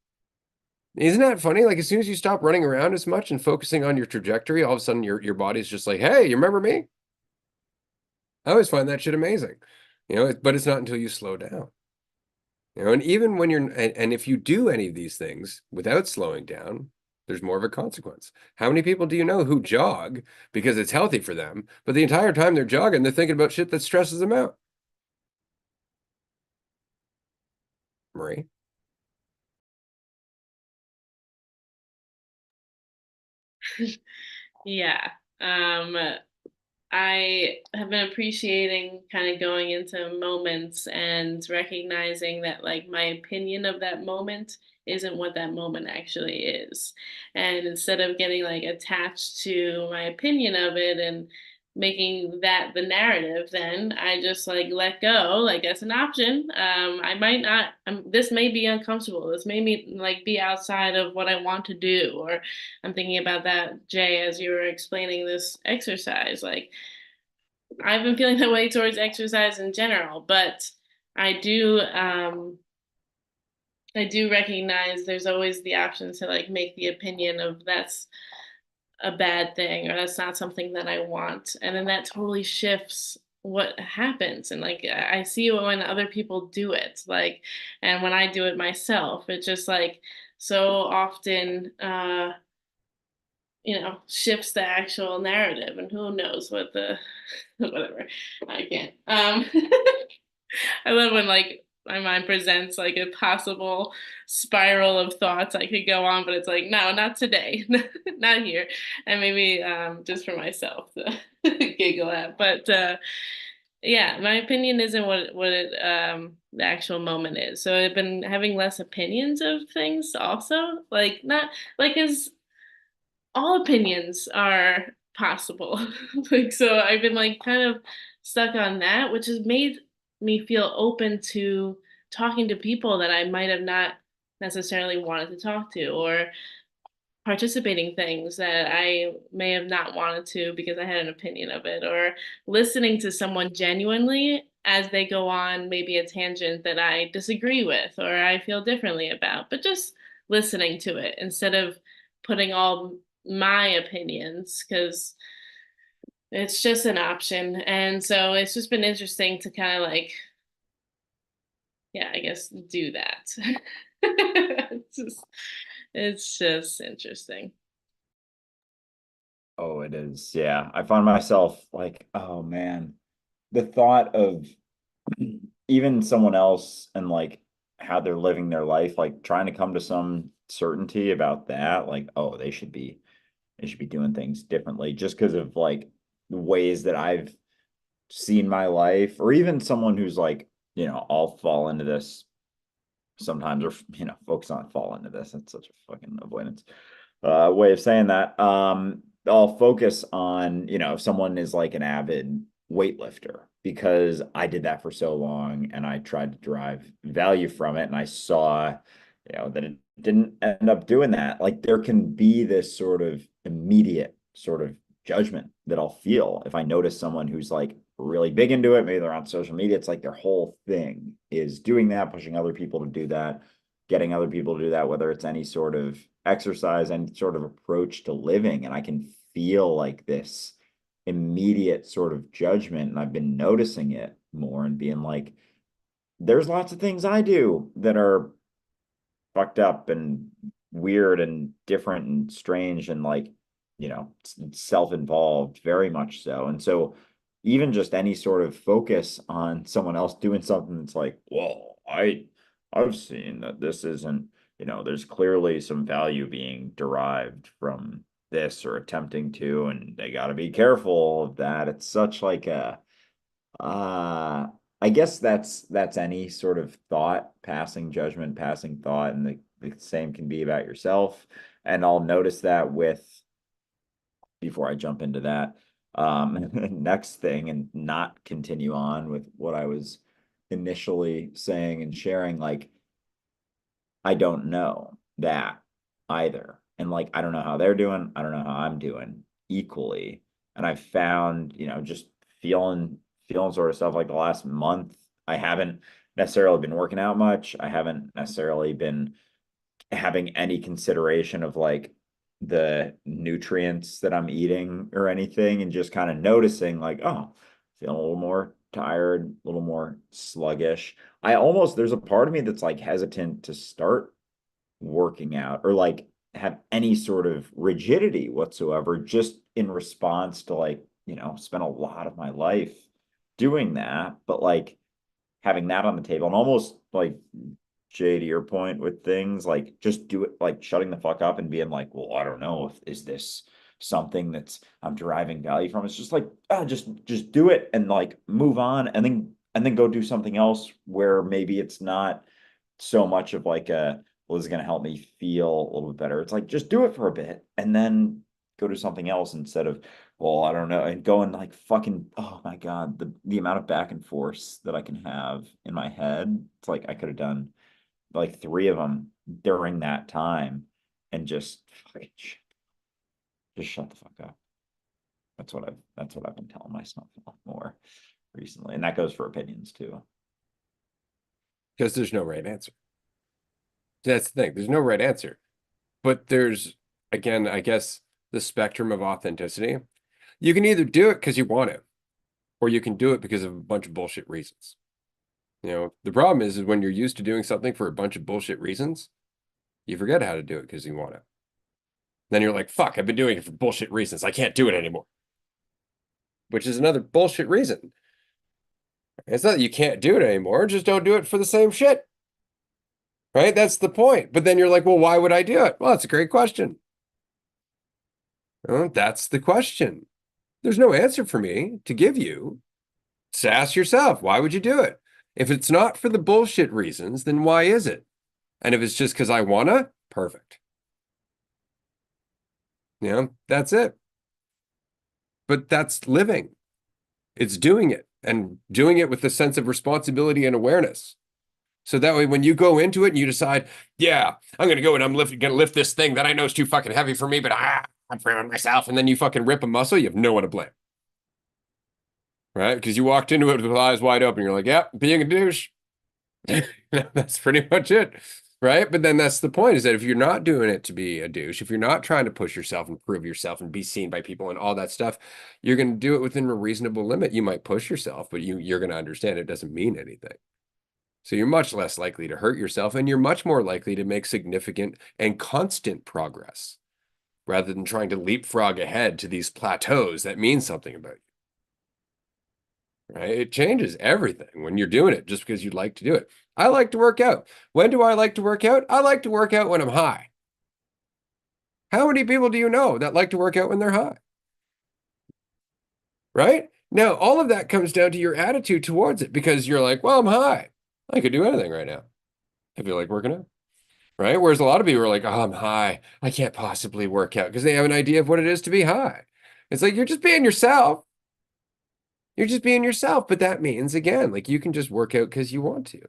Speaker 1: Isn't that funny? Like as soon as you stop running around as much and focusing on your trajectory, all of a sudden your body's just like, hey, you remember me? I always find that shit amazing, but it's not until you slow down, and even when and if you do any of these things without slowing down, there's more of a consequence. How many people do you know who jog because it's healthy for them, but the entire time they're jogging, they're thinking about shit that stresses them out? Marie?
Speaker 5: Yeah. I have been appreciating kind of going into moments and recognizing that like my opinion of that moment isn't what that moment actually is. And instead of getting like attached to my opinion of it and making that the narrative, then I just like let go, like that's an option. I might not, this may be uncomfortable. This may be like be outside of what I want to do. Or I'm thinking about that, Jay, as you were explaining this exercise, like I've been feeling that way towards exercise in general, but I do I do recognize there's always the option to like make the opinion of that's a bad thing or that's not something that I want. And then that totally shifts what happens. And like I see it when other people do it. Like and when I do it myself, it's just like so often shifts the actual narrative and who knows what the whatever. I can't. I love when like my mind presents like a possible spiral of thoughts I could go on, but it's like, no, not today, not here. And maybe just for myself to giggle at. But yeah, my opinion isn't the actual moment is. So I've been having less opinions of things also. Like not like as all opinions are possible. Like so I've been like kind of stuck on that, which has made me feel open to talking to people that I might have not necessarily wanted to talk to or participating things that I may have not wanted to because I had an opinion of it or listening to someone genuinely as they go on maybe a tangent that I disagree with or I feel differently about, but just listening to it instead of putting all my opinions because it's just an option. And so it's just been interesting to kind of like, yeah, I guess do that. It's just interesting.
Speaker 2: Oh, it is. Yeah. I find myself like, oh man, the thought of even someone else and like how they're living their life, like trying to come to some certainty about that, like, oh, they should be doing things differently just because of like the ways that I've seen my life, or even someone who's like, I'll fall into this sometimes, or focus on fall into this. That's such a fucking avoidance way of saying that. I'll focus on, if someone is like an avid weightlifter, because I did that for so long and I tried to derive value from it, and I saw, that it didn't end up doing that. Like there can be this sort of immediate sort of judgment that I'll feel if I notice someone who's like really big into it. Maybe they're on social media. It's like their whole thing is doing that, pushing other people to do that, getting other people to do that, whether it's any sort of exercise, any sort of approach to living. And I can feel like this immediate sort of judgment. And I've been noticing it more and being like, there's lots of things I do that are fucked up and weird and different and strange and like, self-involved, very much so. And so even just any sort of focus on someone else doing something that's like, well, I've seen that this isn't, there's clearly some value being derived from this or attempting to, and they got to be careful of that. It's such like a uh I guess that's any sort of thought, passing judgment, passing thought, and the same can be about yourself. And I'll notice that with, before I jump into that, next thing, and not continue on with what I was initially saying and sharing, like I don't know that either. And like, I don't know how they're doing. I don't know how I'm doing equally. And I found, just feeling sort of stuff like the last month, I haven't necessarily been working out much. I haven't necessarily been having any consideration of like the nutrients that I'm eating or anything, and just kind of noticing like, oh, feeling a little more tired, a little more sluggish. There's a part of me that's like hesitant to start working out or like have any sort of rigidity whatsoever, just in response to like, spend a lot of my life doing that. But like having that on the table, and almost like, Jay, to your point with things, like just do it, like shutting the fuck up and being like, well, I don't know if is this something that's I'm deriving value from. It's just like, just do it and like move on, and then go do something else where maybe it's not so much of like well, this is gonna help me feel a little bit better. It's like just do it for a bit and then go do something else, instead of, well, I don't know, and going like fucking, oh my God, the amount of back and forth that I can have in my head. It's like I could have done like three of them during that time, and just fucking just shut the fuck up. That's what I've been telling myself a lot more recently. And that goes for opinions too.
Speaker 1: Because there's no right answer. That's the thing. There's no right answer. But there's, again, I guess, the spectrum of authenticity. You can either do it because you want to, or you can do it because of a bunch of bullshit reasons. The problem is when you're used to doing something for a bunch of bullshit reasons, you forget how to do it because you want to. Then you're like, fuck, I've been doing it for bullshit reasons. I can't do it anymore. Which is another bullshit reason. It's not that you can't do it anymore, just don't do it for the same shit. Right? That's the point. But then you're like, well, why would I do it? Well, that's a great question. Well, that's the question. There's no answer for me to give you. Just ask yourself, why would you do it? If it's not for the bullshit reasons, then why is it? And if it's just because I wanna, perfect. That's it. But that's living. It's doing it, and doing it with a sense of responsibility and awareness. So that way, when you go into it and you decide, yeah, I'm going to go and I'm going to lift this thing that I know is too fucking heavy for me, but I'm feeling myself. And then you fucking rip a muscle, you have no one to blame. Right? Because you walked into it with eyes wide open. You're like, yeah, being a douche. That's pretty much it. Right? But then that's the point, is that if you're not doing it to be a douche, if you're not trying to push yourself and prove yourself and be seen by people and all that stuff, you're going to do it within a reasonable limit. You might push yourself, but you're going to understand it doesn't mean anything. So you're much less likely to hurt yourself, and you're much more likely to make significant and constant progress rather than trying to leapfrog ahead to these plateaus that mean something about you. right? It changes everything when you're doing it just because you like to do it. I like to work out. When do I like to work out? I like to work out when I'm high. How many people do you know that like to work out when they're high? Right? Now, all of that comes down to your attitude towards it because you're like, well, I'm high. I could do anything right now. I feel like working out. Right? Whereas a lot of people are like, oh, I'm high. I can't possibly work out because they have an idea of what it is to be high. It's like you're just being yourself. You're just being yourself. But that means, again, like you can just work out because you want to.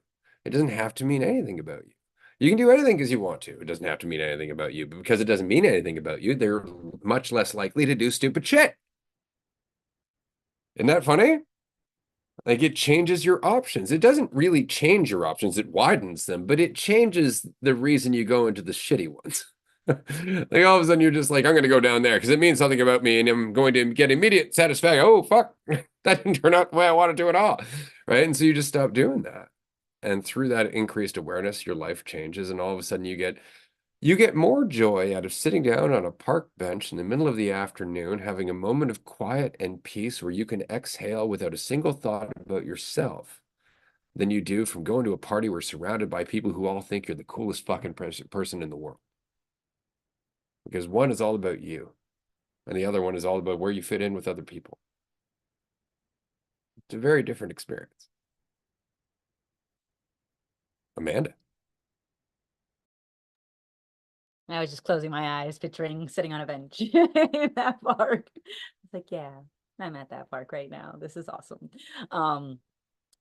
Speaker 1: It doesn't have to mean anything about you. You can do anything because you want to. It doesn't have to mean anything about you. But because it doesn't mean anything about you, they're much less likely to do stupid shit. Isn't that funny? Like it changes your options. It doesn't really change your options, it widens them, but it changes the reason you go into the shitty ones. Like all of a sudden you're just like, I'm going to go down there because it means something about me and I'm going to get immediate satisfaction. Oh, fuck. That didn't turn out the way I wanted to at all. Right. And so you just stop doing that. And through that increased awareness, your life changes. And all of a sudden you get more joy out of sitting down on a park bench in the middle of the afternoon, having a moment of quiet and peace where you can exhale without a single thought about yourself than you do from going to a party where you're surrounded by people who all think you're the coolest fucking person in the world. Because one is all about you, and the other one is all about where you fit in with other people. It's a very different experience. Amanda.
Speaker 3: I was just closing my eyes, picturing sitting on a bench in that park. It's like, yeah, I'm at that park right now. This is awesome.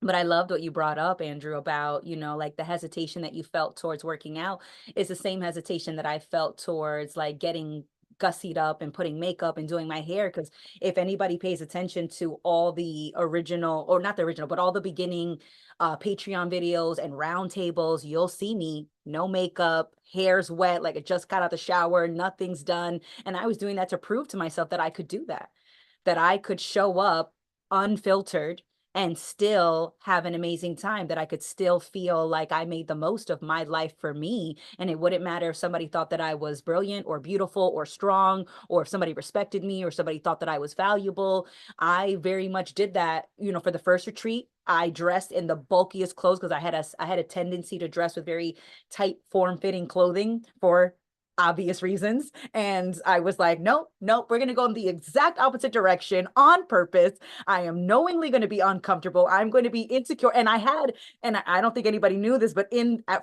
Speaker 3: But I loved what you brought up, Andrew, about, like the hesitation that you felt towards working out is the same hesitation that I felt towards like getting gussied up and putting makeup and doing my hair. Because if anybody pays attention to all the original, or not the original, but all the beginning Patreon videos and roundtables, you'll see me, no makeup, hair's wet, like it just got out the shower, nothing's done. And I was doing that to prove to myself that I could do that I could show up unfiltered and still have an amazing time, that I could still feel like I made the most of my life for me. And it wouldn't matter if somebody thought that I was brilliant or beautiful or strong, or if somebody respected me or somebody thought that I was valuable. I very much did that, for the first retreat. I dressed in the bulkiest clothes because I had a tendency to dress with very tight form-fitting clothing for obvious reasons. And I was like, nope, we're going to go in the exact opposite direction on purpose. I am knowingly going to be uncomfortable. I'm going to be insecure. And I don't think anybody knew this, but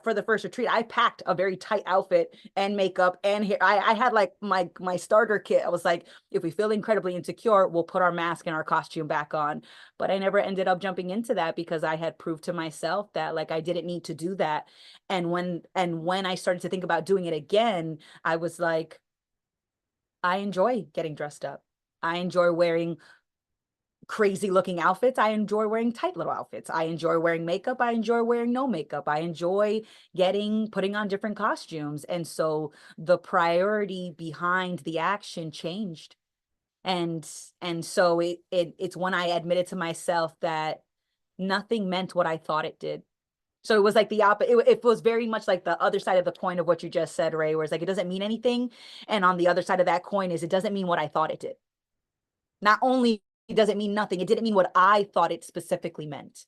Speaker 3: for the first retreat, I packed a very tight outfit and makeup and hair. I had like my starter kit. I was like, if we feel incredibly insecure, we'll put our mask and our costume back on. But I never ended up jumping into that because I had proved to myself that like I didn't need to do that. And when I started to think about doing it again, I was like, I enjoy getting dressed up. I enjoy wearing crazy looking outfits. I enjoy wearing tight little outfits. I enjoy wearing makeup. I enjoy wearing no makeup. I enjoy putting on different costumes. And so the priority behind the action changed. And so it's when I admitted to myself that nothing meant what I thought it did. So it was like the opposite. It was very much like the other side of the coin of what you just said, Ray, where it's like, it doesn't mean anything. And on the other side of that coin is it doesn't mean what I thought it did. Not only does it mean nothing, it didn't mean what I thought it specifically meant.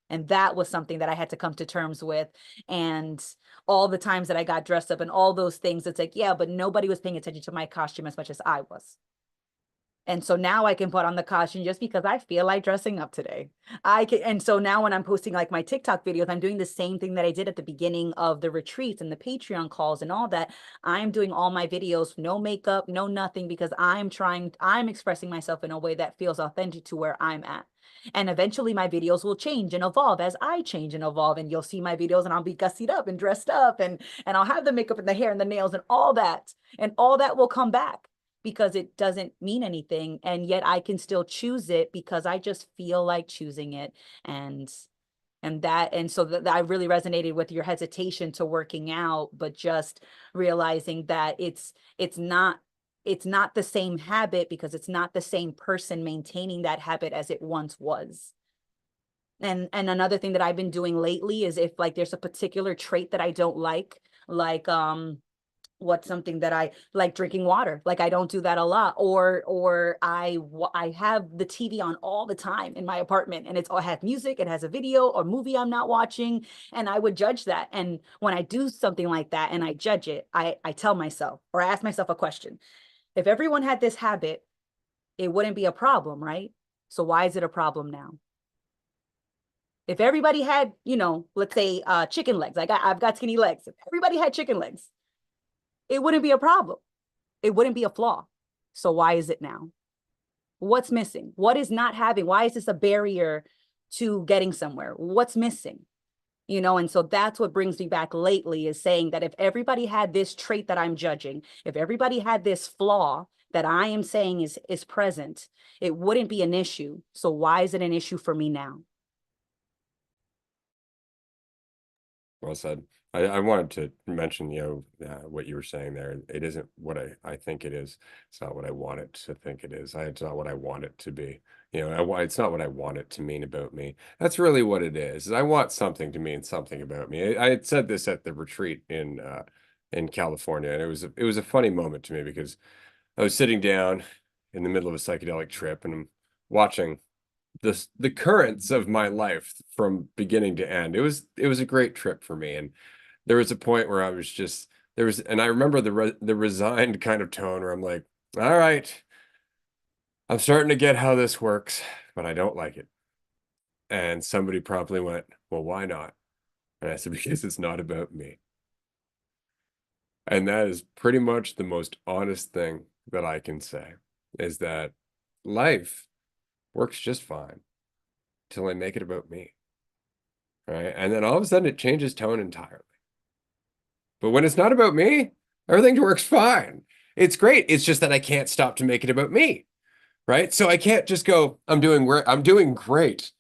Speaker 3: And that was something that I had to come to terms with. And all the times that I got dressed up and all those things, it's like, yeah, but nobody was paying attention to my costume as much as I was. And so now I can put on the costume just because I feel like dressing up today. And so now when I'm posting like my TikTok videos, I'm doing the same thing that I did at the beginning of the retreats and the Patreon calls and all that. I'm doing all my videos, no makeup, no nothing, because I'm expressing myself in a way that feels authentic to where I'm at. And eventually my videos will change and evolve as I change and evolve. And you'll see my videos and I'll be gussied up and dressed up and I'll have the makeup and the hair and the nails and all that. And all that will come back, because it doesn't mean anything. And yet I can still choose it because I just feel like choosing it. And so that I really resonated with your hesitation to working out, but just realizing that it's not the same habit, because it's not the same person maintaining that habit as it once was. And another thing that I've been doing lately is if like there's a particular trait that I don't like What's something that I like? Drinking water. Like, I don't do that a lot. Or I have the TV on all the time in my apartment, and it has music, it has a video or movie I'm not watching, and I would judge that. And when I do something like that and I judge it, I tell myself, or I ask myself a question. If everyone had this habit, it wouldn't be a problem, right? So why is it a problem now? If everybody had, let's say chicken legs, I've got skinny legs. If everybody had chicken legs, it wouldn't be a problem. It wouldn't be a flaw. So why is it now? What's missing? What is not having? Why is this a barrier to getting somewhere? What's missing? And so that's what brings me back lately, is saying that if everybody had this trait that I'm judging, if everybody had this flaw that I am saying is present, it wouldn't be an issue. So why is it an issue for me now?
Speaker 1: Well said. I wanted to mention, what you were saying there. It isn't what I think it is. It's not what I want it to think it is. It's not what I want it to be. It's not what I want it to mean about me. That's really what it is. I want something to mean something about me. I had said this at the retreat in California, and it was a funny moment to me because I was sitting down in the middle of a psychedelic trip, and I'm watching the currents of my life from beginning to end. It was a great trip for me, and there was a point where I was just and I remember the resigned kind of tone where I'm like, all right, I'm starting to get how this works, but I don't like it. And somebody promptly went, well, why not? And I said, because it's not about me. And that is pretty much the most honest thing that I can say, is that life works just fine till I make it about me. Right. And then all of a sudden it changes tone entirely. But when it's not about me, everything works fine. It's great. It's just that I can't stop to make it about me. Right. So I can't just go, I'm doing great,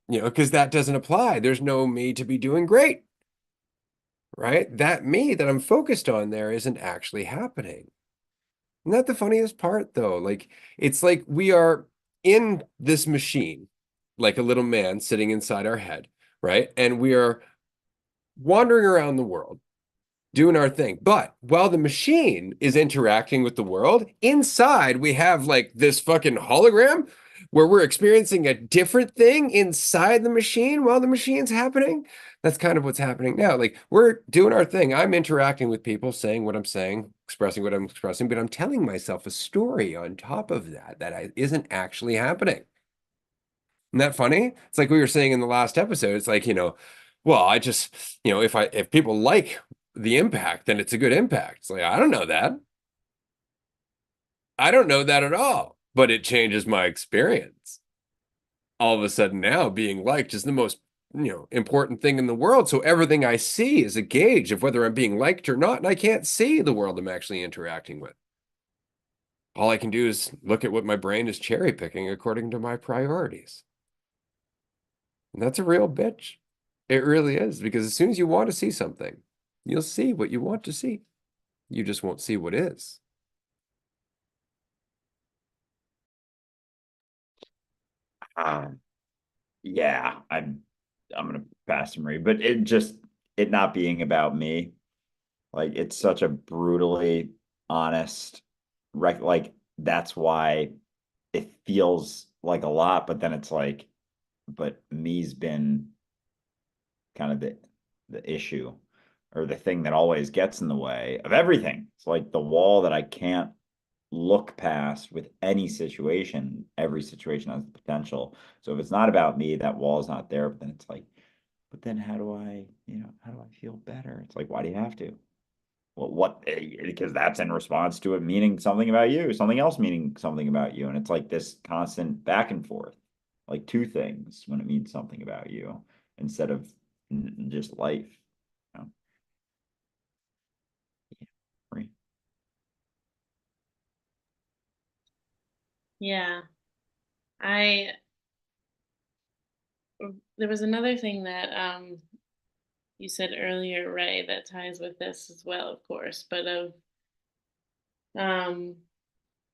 Speaker 1: because that doesn't apply. There's no me to be doing great. Right. That me that I'm focused on there isn't actually happening. Isn't that the funniest part, though? Like, it's like we are in this machine, like a little man sitting inside our head, right? And we are wandering around the world doing our thing. But while the machine is interacting with the world, inside we have like this fucking hologram where we're experiencing a different thing inside the machine while the machine's happening. That's kind of what's happening now. Like, we're doing our thing. I'm interacting with people, saying what I'm saying, expressing what I'm expressing, but I'm telling myself a story on top of that isn't actually happening. Isn't that funny? It's like we were saying in the last episode. It's like, well, I just, if people like the impact, then it's a good impact. It's like, I don't know that. I don't know that at all, but it changes my experience. All of a sudden now being liked is the most, important thing in the world. So everything I see is a gauge of whether I'm being liked or not. And I can't see the world I'm actually interacting with. All I can do is look at what my brain is cherry picking according to my priorities. And that's a real bitch. It really is, because as soon as you want to see something, you'll see what you want to see. You just won't see what is.
Speaker 2: Um, yeah, I'm gonna pass and read, but it not being about me, like it's such a brutally honest like that's why it feels like a lot, but then it's like, but me's been kind of the issue or the thing that always gets in the way of everything. It's like the wall that I can't look past with any situation. Every situation has the potential. So if it's not about me, that wall is not there. But then it's like, but then how do I feel better? It's like, why do you have to? Well, because that's in response to it meaning something about you, something else meaning something about you. And it's like this constant back and forth, like two things when it means something about you instead of just life. You know? Yeah. Right.
Speaker 5: Yeah. I there was another thing that you said earlier, Ray, that ties with this as well, of course, but of um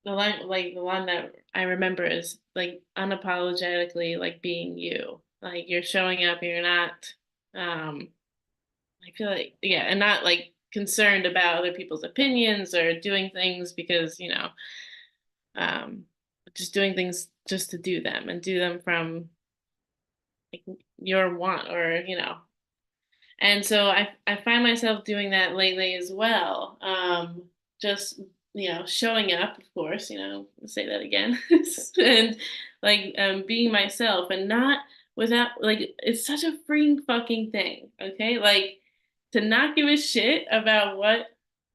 Speaker 5: the one that I remember is like unapologetically like being you. Like you're showing up, you're not I feel like, yeah, and not like concerned about other people's opinions or doing things because, just doing things just to do them and do them from like your want or, and so I find myself doing that lately as well. Just, showing up, of course, say that again, and like being myself and not without like it's such a freeing fucking thing, okay? Like to not give a shit about what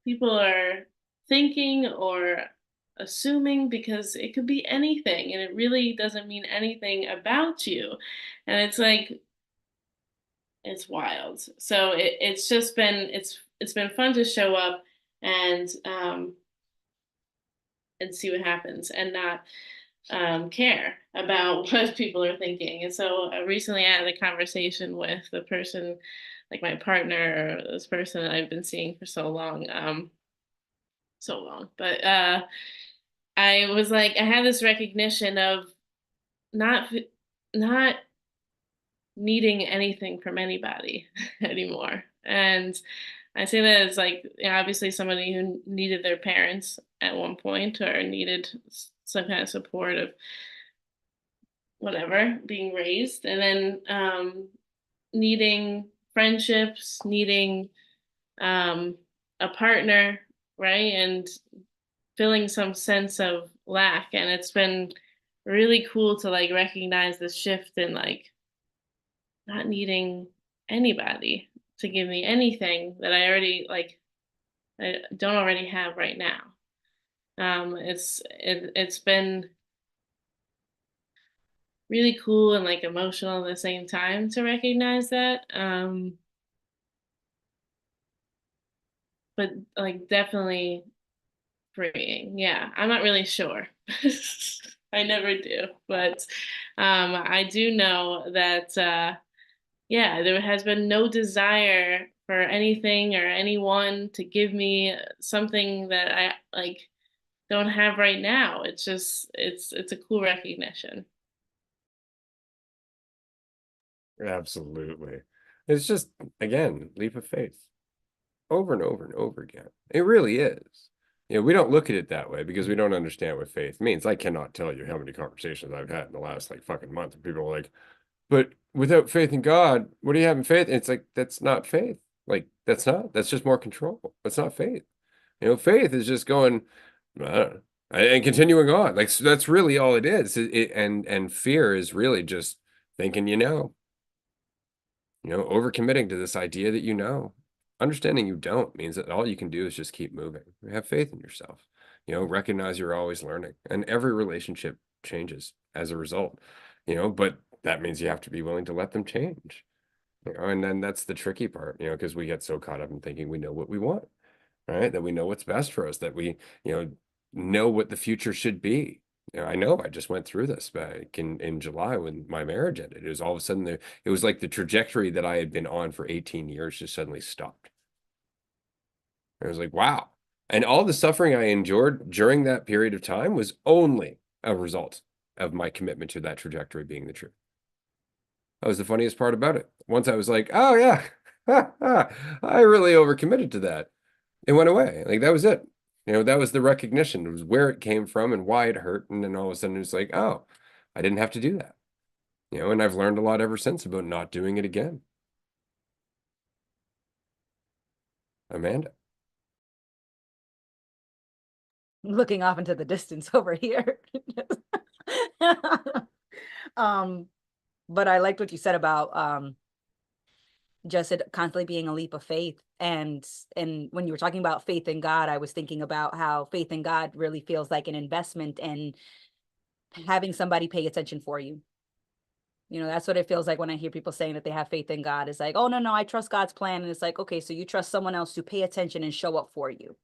Speaker 5: people are thinking or assuming because it could be anything and it really doesn't mean anything about you. And it's like it's wild. So it's just been it's been fun to show up and see what happens and not care about what people are thinking. And so recently I had a conversation with the person, like my partner, or this person that I've been seeing for so long. But I was like, I had this recognition of not not needing anything from anybody anymore. And I say that as like obviously somebody who needed their parents at one point or needed some kind of support of whatever being raised, and then needing friendships, needing a partner, right, and feeling some sense of lack. And it's been really cool to like recognize this shift in like not needing anybody to give me anything that I don't already have right now. It's been really cool and like emotional at the same time to recognize that. But like definitely freeing. Yeah, I'm not really sure. I never do, but I do know that yeah, there has been no desire for anything or anyone to give me something that I like don't have right now. It's just it's a cool recognition.
Speaker 1: Absolutely. It's just, again, leap of faith over and over and over again. It really is. We don't look at it that way because we don't understand what faith means. I cannot tell you how many conversations I've had in the last like fucking month and people are like, but without faith in God, what do you have in faith? And it's like, that's not faith. Like, that's just more control. That's not faith. Faith is just going, I don't know, and continuing on. Like, so that's really all it is. And fear is really just thinking, overcommitting to this idea that understanding you don't means that all you can do is just keep moving. Have faith in yourself. Recognize you're always learning, and every relationship changes as a result. But that means you have to be willing to let them change. And then that's the tricky part, because we get so caught up in thinking we know what we want, right? That we know what's best for us, that we, know what the future should be. I know I just went through this back in July when my marriage ended. It was all of a sudden it was like the trajectory that I had been on for 18 years just suddenly stopped. I was like, wow. And all the suffering I endured during that period of time was only a result of my commitment to that trajectory being the truth. That was the funniest part about it. Once I was like, oh yeah, I really overcommitted to that. It went away. Like that was it. That was the recognition. It was where it came from and why it hurt. And then all of a sudden it was like, oh, I didn't have to do that. And I've learned a lot ever since about not doing it again. Amanda.
Speaker 3: Looking off into the distance over here. But I liked what you said about just it constantly being a leap of faith. And when you were talking about faith in God, I was thinking about how faith in God really feels like an investment and having somebody pay attention for you. That's what it feels like when I hear people saying that they have faith in God. It's like, oh, no, I trust God's plan. And it's like, okay, so you trust someone else to pay attention and show up for you.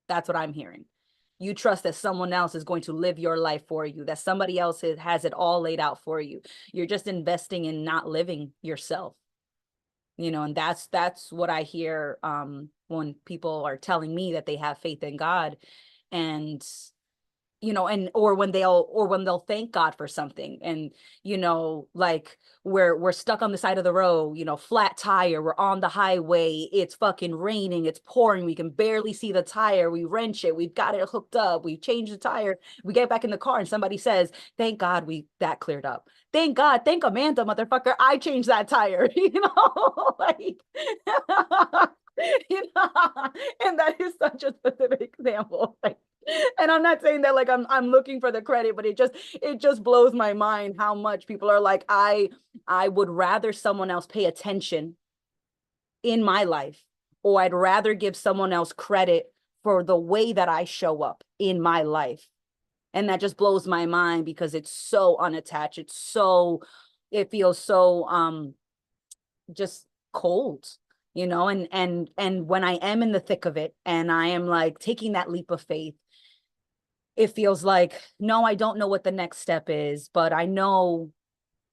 Speaker 3: That's what I'm hearing. You trust that someone else is going to live your life for you, that somebody else has it all laid out for you. You're just investing in not living yourself. And that's what I hear when people are telling me that they have faith in God. And and or when they'll thank God for something, and like we're stuck on the side of the road, flat tire, we're on the highway, it's fucking raining, it's pouring, we can barely see the tire, we wrench it, we've got it hooked up, we change the tire, we get back in the car, and somebody says, thank God that cleared up. Thank God, thank Amanda, motherfucker, I changed that tire. Like and that is such a specific example. Like, and I'm not saying that like I'm looking for the credit, but it just blows my mind how much people are like, I would rather someone else pay attention in my life, or I'd rather give someone else credit for the way that I show up in my life. And that just blows my mind because it's so unattached. It feels so just cold, and when I am in the thick of it and I am like taking that leap of faith, it feels like, no, I don't know what the next step is, but I know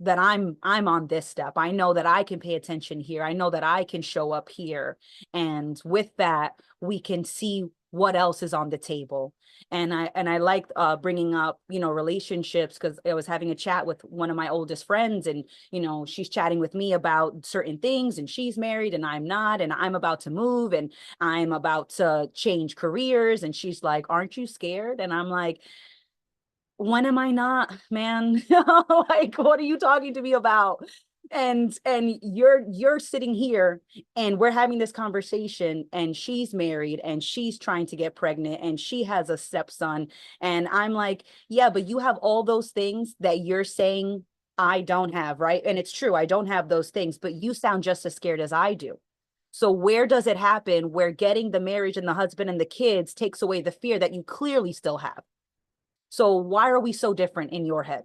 Speaker 3: that I'm on this step. I know that I can pay attention here. I know that I can show up here. And with that, we can see what else is on the table. And I like bringing up, relationships, because I was having a chat with one of my oldest friends, and she's chatting with me about certain things, and she's married and I'm not, and I'm about to move and I'm about to change careers, and she's like, aren't you scared? And I'm like, when am I not, man? Like, what are you talking to me about? And you're sitting here and we're having this conversation, and she's married and she's trying to get pregnant and she has a stepson, and I'm like, yeah, but you have all those things that you're saying I don't have, right? And it's true, I don't have those things, but you sound just as scared as I do. So where does it happen where getting the marriage and the husband and the kids takes away the fear that you clearly still have? So why are we so different in your head?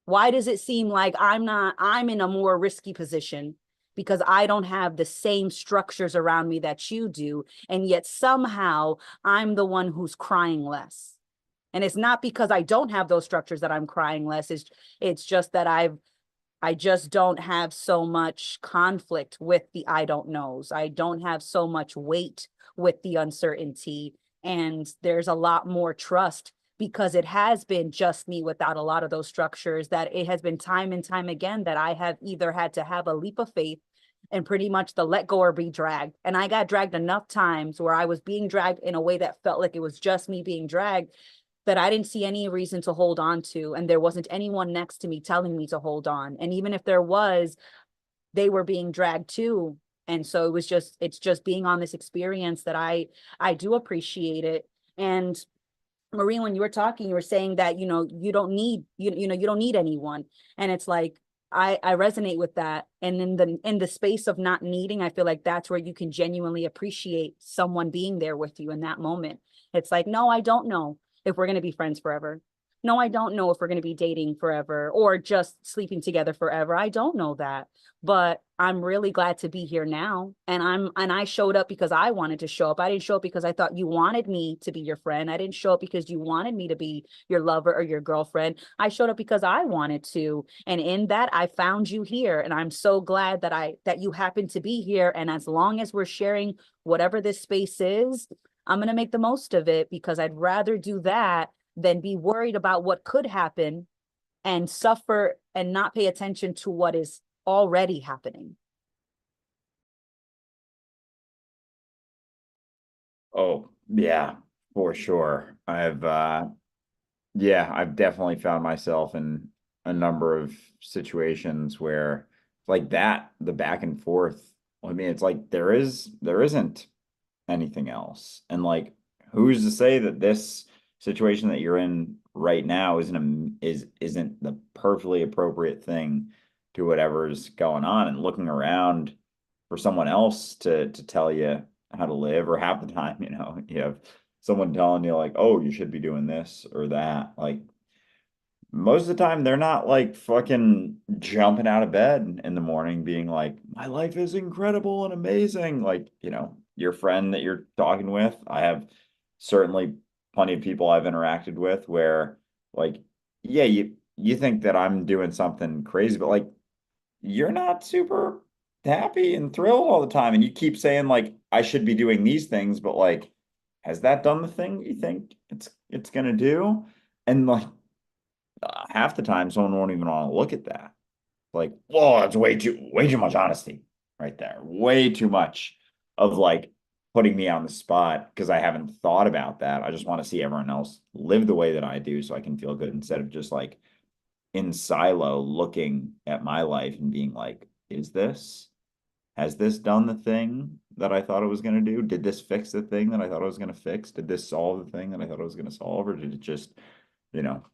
Speaker 3: Why does it seem like I'm in a more risky position because I don't have the same structures around me that you do, and yet somehow I'm the one who's crying less? And it's not because I don't have those structures that I'm crying less. It's just that I just don't have so much conflict with the I don't knows. I don't have so much weight with the uncertainty. And there's a lot more trust, because it has been just me without a lot of those structures, that it has been time and time again that I have either had to have a leap of faith and pretty much the let go or be dragged. And I got dragged enough times where I was being dragged in a way that felt like it was just me being dragged, that I didn't see any reason to hold on to. And there wasn't anyone next to me telling me to hold on. And even if there was, they were being dragged too. And so it's just being on this experience that I do appreciate it. And Marie, when you were talking, you were saying that, you don't need, you don't need anyone. And it's like, I resonate with that. And in the space of not needing, I feel like that's where you can genuinely appreciate someone being there with you in that moment. It's like, no, I don't know if we're going to be friends forever. No, I don't know if we're going to be dating forever or just sleeping together forever. I don't know that, but I'm really glad to be here now. And I showed up because I wanted to show up. I didn't show up because I thought you wanted me to be your friend. I didn't show up because you wanted me to be your lover or your girlfriend. I showed up because I wanted to. And in that, I found you here. And I'm so glad that you happen to be here. And as long as we're sharing whatever this space is, I'm going to make the most of it, because I'd rather do that than be worried about what could happen and suffer and not pay attention to what is already happening.
Speaker 2: Oh, yeah, for sure. I've definitely found myself in a number of situations where like that, the back and forth. I mean, it's like there isn't anything else. And like, who's to say that this situation that you're in right now isn't the perfectly appropriate thing to whatever's going on? And looking around for someone else to tell you how to live, or half the time, you have someone telling you like, oh, you should be doing this or that. Like, most of the time they're not like fucking jumping out of bed in the morning being like, my life is incredible and amazing. Like, your friend that you're talking with, I have certainly plenty of people I've interacted with where like, yeah, you think that I'm doing something crazy, but like, you're not super happy and thrilled all the time. And you keep saying like, I should be doing these things, but like, has that done the thing you think it's gonna do? And like half the time, someone won't even want to look at that. Like, whoa, that's way too much honesty right there. Way too much of like putting me on the spot because I haven't thought about that. I just want to see everyone else live the way that I do so I can feel good instead of just like in silo looking at my life and being like, has this done the thing that I thought it was going to do? Did this fix the thing that I thought I was going to fix? Did this solve the thing that I thought I was going to solve? Or did it just, you know,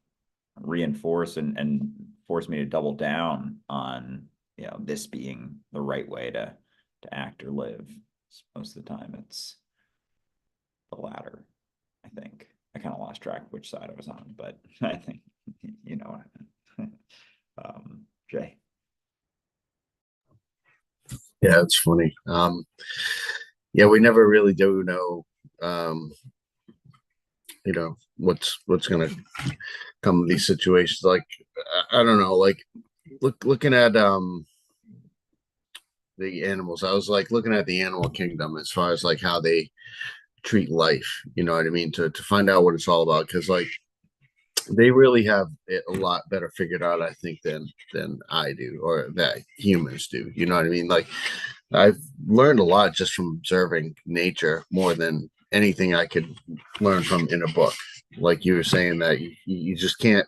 Speaker 2: reinforce and force me to double down on, this being the right way to act or live? Most of the time it's the latter, I think. I kind of lost track of which side I was on, but I think you know what I meant. Jay.
Speaker 4: Yeah, it's funny. Yeah, we never really do know, what's gonna come of these situations. Like, I don't know, like looking at the animals. I was like looking at the animal kingdom as far as like how they treat life. You know what I mean? To find out what it's all about, because like they really have it a lot better figured out, I think, than I do or that humans do. You know what I mean? Like I've learned a lot just from observing nature more than anything I could learn from in a book. Like you were saying that you just can't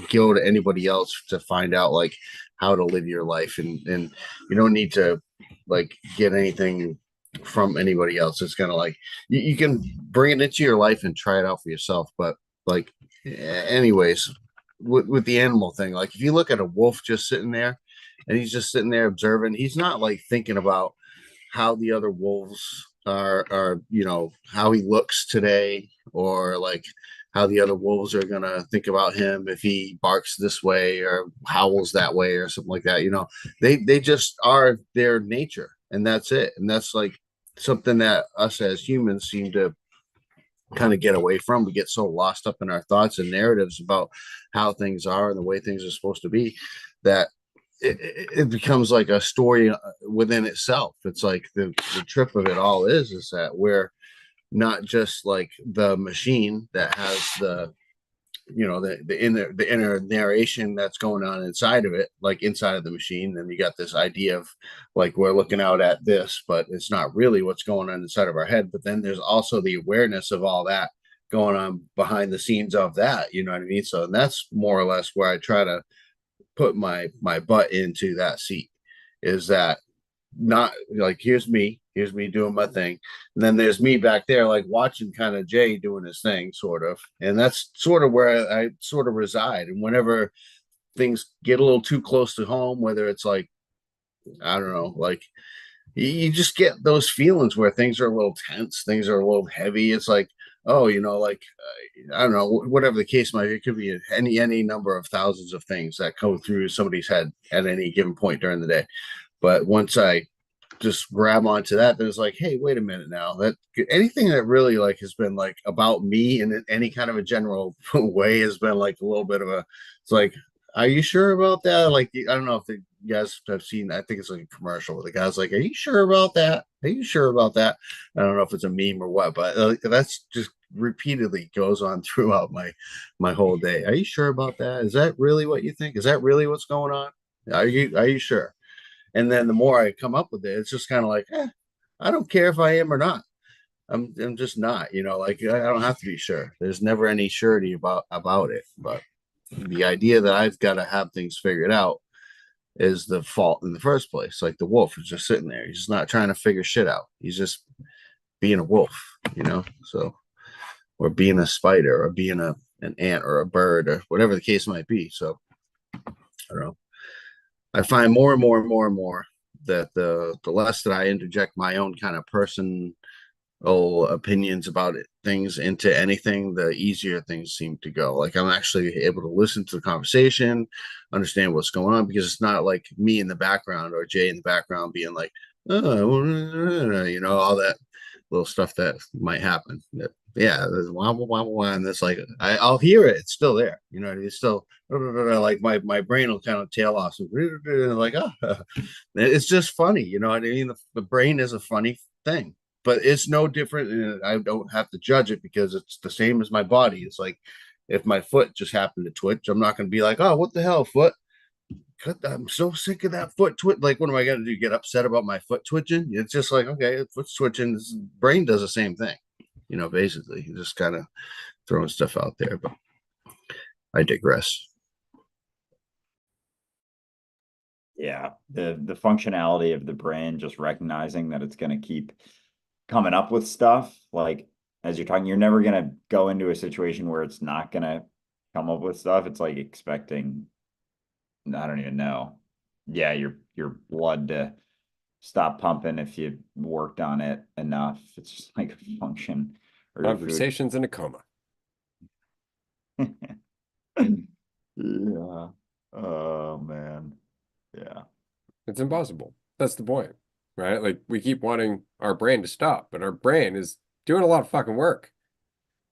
Speaker 4: go to anybody else to find out like how to live your life, and you don't need to like get anything from anybody else. It's kind of like you can bring it into your life and try it out for yourself. But like anyways, with the animal thing, like if you look at a wolf just sitting there and he's just sitting there observing, he's not like thinking about how the other wolves are how he looks today, or like how the other wolves are gonna think about him if he barks this way or howls that way or something like that. They just are their nature, and that's it. And that's like something that us as humans seem to kind of get away from. We get so lost up in our thoughts and narratives about how things are and the way things are supposed to be that it becomes like a story within itself. It's like the trip of it all is that we're not just like the machine that has the inner narration that's going on inside of it, like inside of the machine. And you got this idea of like we're looking out at this, but it's not really what's going on inside of our head. But then there's also the awareness of all that going on behind the scenes of that. You know what I mean? So, and that's more or less where I try to put my butt into that seat, is that not like here's me doing my thing, and then there's me back there like watching kind of Jay doing his thing sort of. And that's sort of where I sort of reside. And whenever things get a little too close to home, whether it's like, I don't know, like you just get those feelings where things are a little tense, things are a little heavy. It's like, oh, like I don't know, whatever the case might be. It could be any number of thousands of things that go through somebody's head at any given point during the day. But once I just grab onto that, there's like, hey, wait a minute now. That anything that really like has been like about me in any kind of a general way has been like a little bit of a. It's like, are you sure about that? Like, I don't know if you guys have seen. I think it's like a commercial where the guy's like, "Are you sure about that? Are you sure about that?" I don't know if it's a meme or what, but that's just repeatedly goes on throughout my whole day. Are you sure about that? Is that really what you think? Is that really what's going on? Are you sure? And then the more I come up with it, it's just kind of like, I don't care if I am or not. I'm just not, like I don't have to be sure. There's never any surety about it. But the idea that I've got to have things figured out is the fault in the first place. Like the wolf is just sitting there. He's just not trying to figure shit out. He's just being a wolf. So, or being a spider or being an ant or a bird or whatever the case might be. So I don't know. I find more and more and more and more that the less that I interject my own kind of personal opinions about things into anything, the easier things seem to go. Like I'm actually able to listen to the conversation, understand what's going on, because it's not like me in the background or Jay in the background being like, oh, all that little stuff that might happen. Yeah, there's wah, wah, wah, wah, and it's like I'll hear it. It's still there. It's still like my brain will kind of tail off. So, like, oh, it's just funny. You know what I mean? The brain is a funny thing, but it's no different. And I don't have to judge it because it's the same as my body. It's like If my foot just happened to twitch, I'm not going to be like, oh, what the hell, foot? I'm so sick of that foot twitch. Like, what am I going to do? Get upset about my foot twitching? It's just like, okay, foot's twitching. This brain does the same thing, basically. You just kind of throwing stuff out there, but I digress.
Speaker 2: Yeah, the functionality of the brain, just recognizing that it's going to keep coming up with stuff. Like as you're talking, you're never going to go into a situation where it's not going to come up with stuff. It's like expecting, I don't even know. Yeah, your blood to stop pumping if you worked on it enough. It's just like a function or your food.
Speaker 1: Conversations in a coma.
Speaker 2: Yeah. Oh man. Yeah.
Speaker 1: It's impossible. That's the point, right? Like we keep wanting our brain to stop, but our brain is doing a lot of fucking work.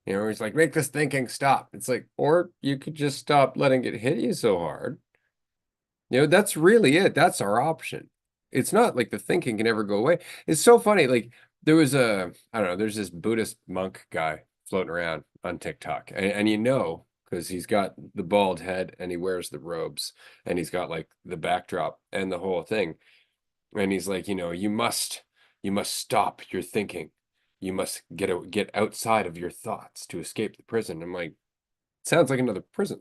Speaker 1: It's like, make this thinking stop. It's like, or you could just stop letting it hit you so hard. That's really it. That's our option. It's not like the thinking can ever go away. It's so funny. Like there was I don't know, there's this Buddhist monk guy floating around on TikTok. And because he's got the bald head and he wears the robes and he's got like the backdrop and the whole thing. And he's like, you must stop your thinking. You must get outside of your thoughts to escape the prison. I'm like, sounds like another prison.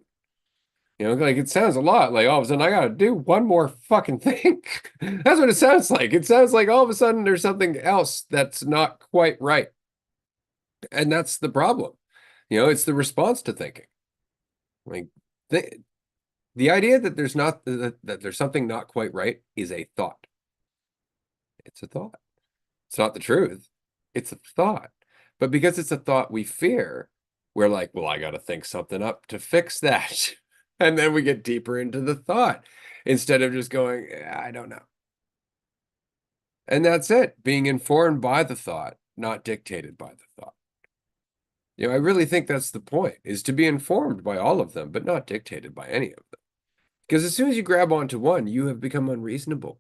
Speaker 1: Like it sounds a lot like all of a sudden I gotta do one more fucking thing. That's what it sounds like. It sounds like all of a sudden there's something else that's not quite right. And that's the problem. It's the response to thinking. Like the idea that there's something not quite right is a thought. It's a thought. It's not the truth. It's a thought. But because it's a thought we fear, we're like, well, I gotta think something up to fix that. And then we get deeper into the thought instead of just going, I don't know. And that's it, being informed by the thought, not dictated by the thought. I really think that's the point, is to be informed by all of them, but not dictated by any of them. Because as soon as you grab onto one, you have become unreasonable.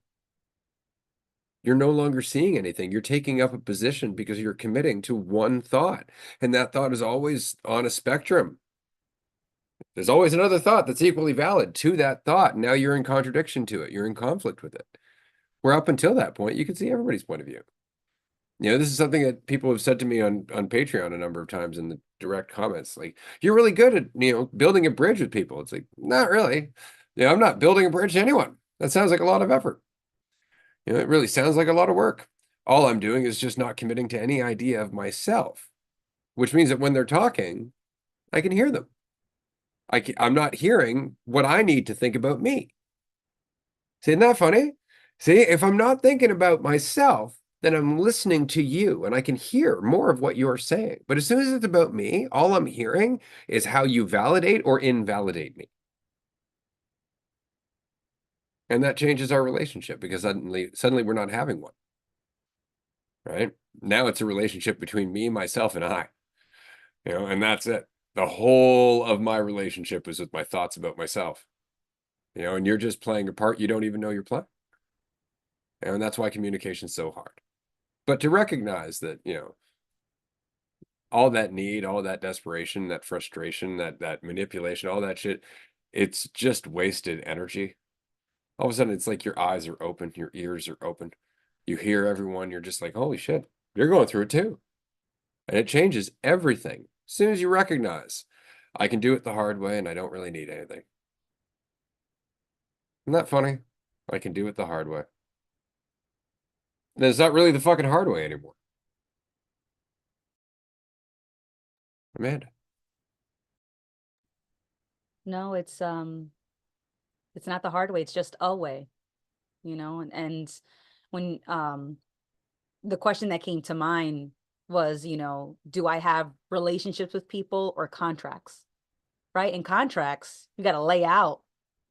Speaker 1: You're no longer seeing anything. You're taking up a position because you're committing to one thought. And that thought is always on a spectrum. There's always another thought that's equally valid to that thought. Now you're in contradiction to it. You're in conflict with it. Where up until that point, you can see everybody's point of view. This is something that people have said to me on Patreon a number of times in the direct comments. Like, you're really good at, building a bridge with people. It's like, not really. I'm not building a bridge to anyone. That sounds like a lot of effort. It really sounds like a lot of work. All I'm doing is just not committing to any idea of myself, which means that when they're talking, I can hear them. I'm not hearing what I need to think about me. See, isn't that funny? See, if I'm not thinking about myself, then I'm listening to you and I can hear more of what you're saying. But as soon as it's about me, all I'm hearing is how you validate or invalidate me. And that changes our relationship because suddenly we're not having one. Right? Now it's a relationship between me, myself, and I. And that's it. The whole of my relationship is with my thoughts about myself. And you're just playing a part you don't even know you're playing. And that's why communication is so hard. But to recognize that, all that need, all that desperation, that frustration, that manipulation, all that shit, it's just wasted energy. All of a sudden, it's like your eyes are open, your ears are open. You hear everyone, you're just like, holy shit, you're going through it too. And it changes everything. As soon as you recognize, I can do it the hard way and I don't really need anything. Isn't that funny? I can do it the hard way. Then it's not really the fucking hard way anymore. Amanda.
Speaker 3: No, it's not the hard way, it's just a way, and when the question that came to mind was, do I have relationships with people or contracts? Right? In contracts, you got to lay out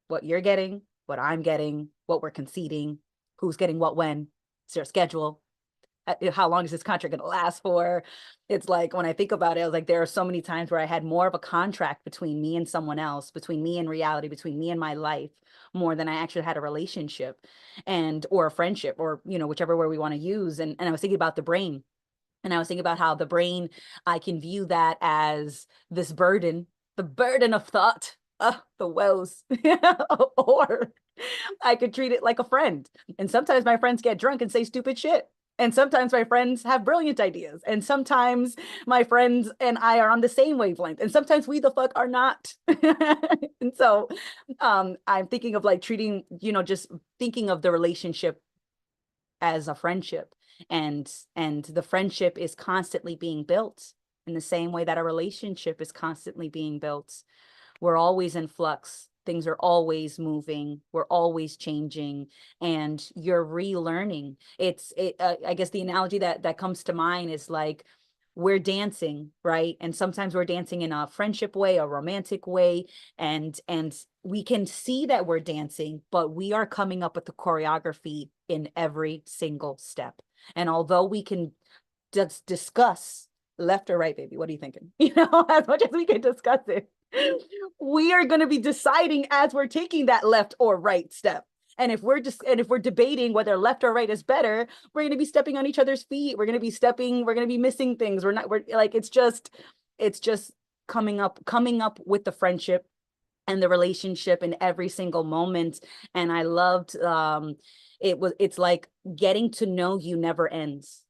Speaker 3: what you're getting, what I'm getting, what we're conceding, who's getting what when, is there a schedule? How long is this contract going to last for? It's like, when I think about it, I was like, there are so many times where I had more of a contract between me and someone else, between me and reality, between me and my life, more than I actually had a relationship or a friendship, or, whichever word we want to use. And I was thinking about the brain. And I was thinking about how the brain, I can view that as this burden the burden of thought, the wells. Or I could treat it like a friend. And sometimes my friends get drunk and say stupid shit. And sometimes my friends have brilliant ideas. And sometimes my friends and I are on the same wavelength. And sometimes we the fuck are not. And so I'm thinking of like treating, just thinking of the relationship as a friendship. And the friendship is constantly being built in the same way that a relationship is constantly being built. We're always in flux. Things are always moving. We're always changing, and you're relearning. I guess the analogy that comes to mind is like we're dancing, right? And sometimes we're dancing in a friendship way, a romantic way, and we can see that we're dancing, but we are coming up with the choreography in every single step. And although we can just discuss left or right, baby, what are you thinking? As much as we can discuss it, we are going to be deciding as we're taking that left or right step. And if we're debating whether left or right is better, we're going to be stepping on each other's feet. We're going to be missing things. We're like, it's just coming up with the friendship and the relationship in every single moment. And I loved, it's like getting to know you never ends.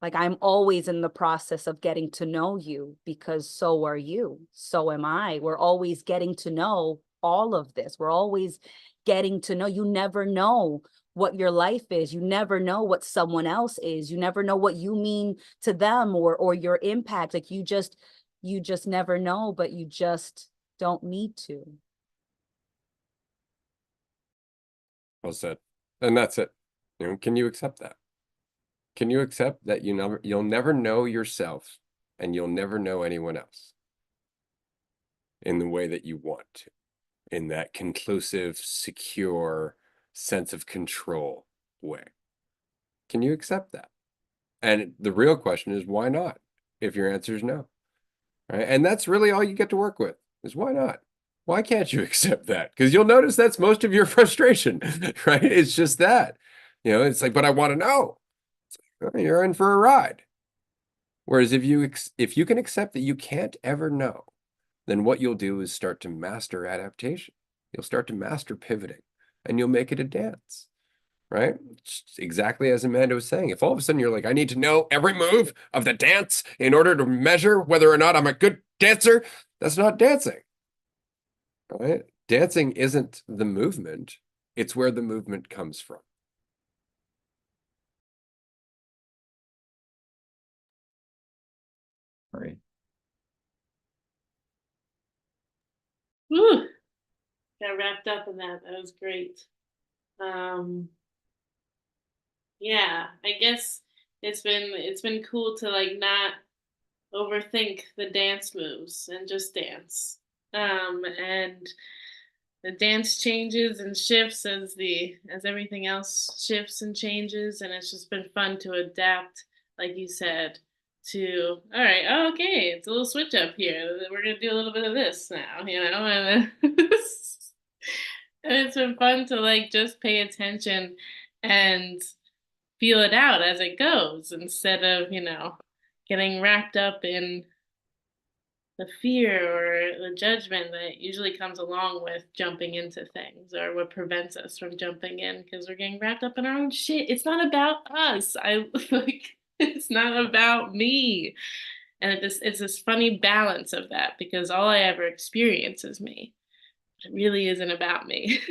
Speaker 3: Like I'm always in the process of getting to know you, because so are you. So am I. We're always getting to know all of this. We're always getting to know. You never know what your life is. You never know what someone else is. You never know what you mean to them, or your impact. Like you just never know, but you just don't need to.
Speaker 1: Well said. And that's it. Can you accept that? Can you accept that you'll never know yourself and you'll never know anyone else in the way that you want to, in that conclusive, secure sense of control way? Can you accept that? And the real question is, why not? If your answer is no, right? And that's really all you get to work with, is why not? Why can't you accept that? Because you'll notice that's most of your frustration, right? It's just that, it's like, but I want to know. You're in for a ride. Whereas if you can accept that you can't ever know, then what you'll do is start to master adaptation. You'll start to master pivoting, and you'll make it a dance, right? Just exactly as Amanda was saying. If all of a sudden you're like, I need to know every move of the dance in order to measure whether or not I'm a good dancer, that's not dancing, right? Dancing isn't the movement. It's where the movement comes from.
Speaker 2: Right.
Speaker 5: Whew, got wrapped up in that. That was great. Um, yeah, I guess it's been cool to like not overthink the dance moves and just dance. And the dance changes and shifts as everything else shifts and changes, and it's just been fun to adapt, like you said, to all right, oh, okay, it's a little switch up here. We're gonna do a little bit of this now, and and it's been fun to like just pay attention and feel it out as it goes instead of, getting wrapped up in the fear or the judgment that usually comes along with jumping into things, or what prevents us from jumping in because we're getting wrapped up in our own shit. It's not about us. I like it's not about me. And it's this funny balance of that, because all I ever experience is me. It really isn't about me.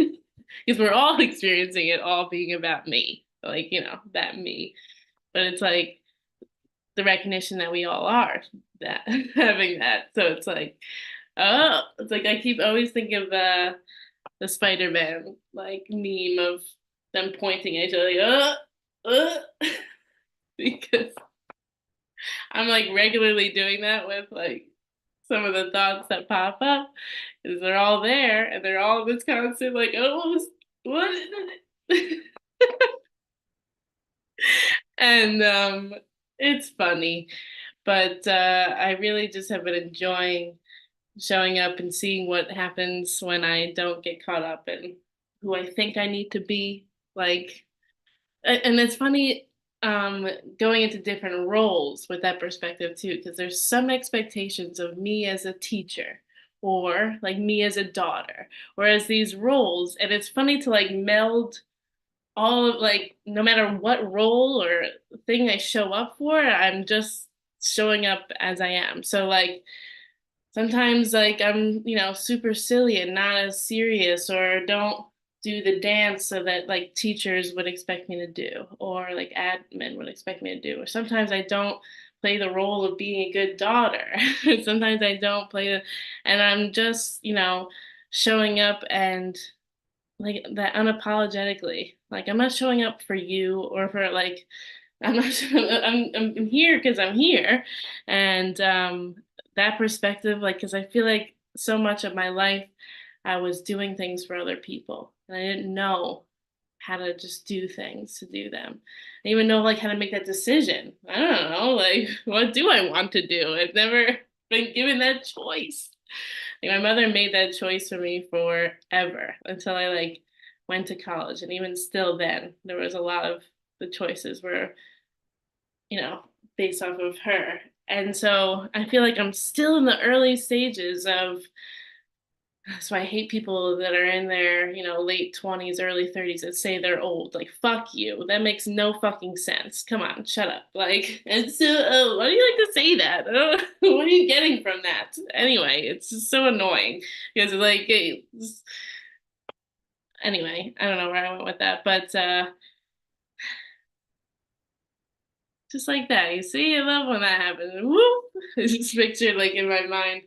Speaker 5: Because we're all experiencing it all being about me. Like, that me. But it's like the recognition that we all are that having that. So it's like, oh, it's like I keep always thinking of the Spider-Man like meme of them pointing at each other, like, because I'm like regularly doing that with like some of the thoughts that pop up, is they're all there and they're all this constant like, oh, what? And it's funny, but I really just have been enjoying showing up and seeing what happens when I don't get caught up in who I think I need to be. Like, and it's funny going into different roles with that perspective too, because there's some expectations of me as a teacher or like me as a daughter, or as these roles. And it's funny to like meld all of like, no matter what role or thing I show up for, I'm just showing up as I am. So like sometimes like I'm, super silly and not as serious, or don't do the dance so that like teachers would expect me to do, or like admin would expect me to do. Or sometimes I don't play the role of being a good daughter. Sometimes I don't play the, and I'm just, showing up and like that unapologetically. Like I'm not showing up for you or for like I'm not I'm here because I'm here. And that perspective, like, because I feel like so much of my life I was doing things for other people and I didn't know how to just do things to do them. I didn't even know like how to make that decision. I don't know, like what do I want to do? I've never been given that choice. Like my mother made that choice for me forever until I like went to college. And even still then, there was a lot of the choices were, based off of her. And so I feel like I'm still in the early stages of, so I hate people that are in their, late 20s, early 30s that say they're old. Like, fuck you. That makes no fucking sense. Come on, shut up. Like, and so, why do you like to say that? I don't, what are you getting from that? Anyway, it's just so annoying because, like, anyway, I don't know where I went with that, but just like that. You see, I love when that happens. Woo! It's just pictured, like, in my mind.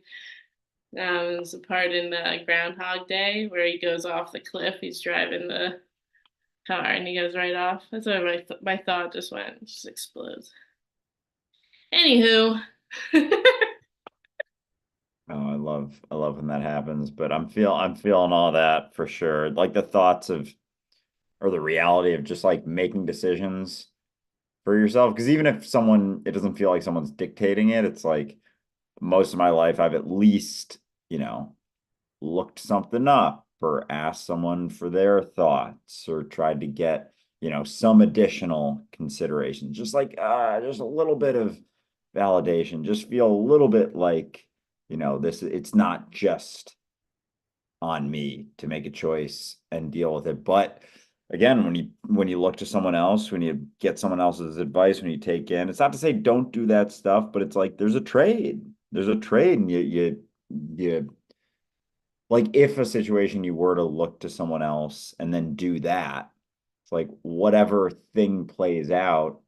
Speaker 5: There's a part in Groundhog Day where he goes off the cliff. He's driving the car and he goes right off. That's where my thought just went. It just explodes. Anywho.
Speaker 2: Oh, I love when that happens, but I'm feeling all that for sure. Like the thoughts of or the reality of just like making decisions for yourself. Because even if it doesn't feel like someone's dictating it, it's like most of my life I've at least, you know, looked something up or asked someone for their thoughts or tried to get, some additional considerations. Just like just a little bit of validation. Just feel a little bit like, this it's not just on me to make a choice and deal with it. But again, when you look to someone else, when you get someone else's advice, when you take in, it's not to say don't do that stuff, but it's like there's a trade. There's a trade, and you like if a situation you were to look to someone else and then do that, it's like whatever thing plays out,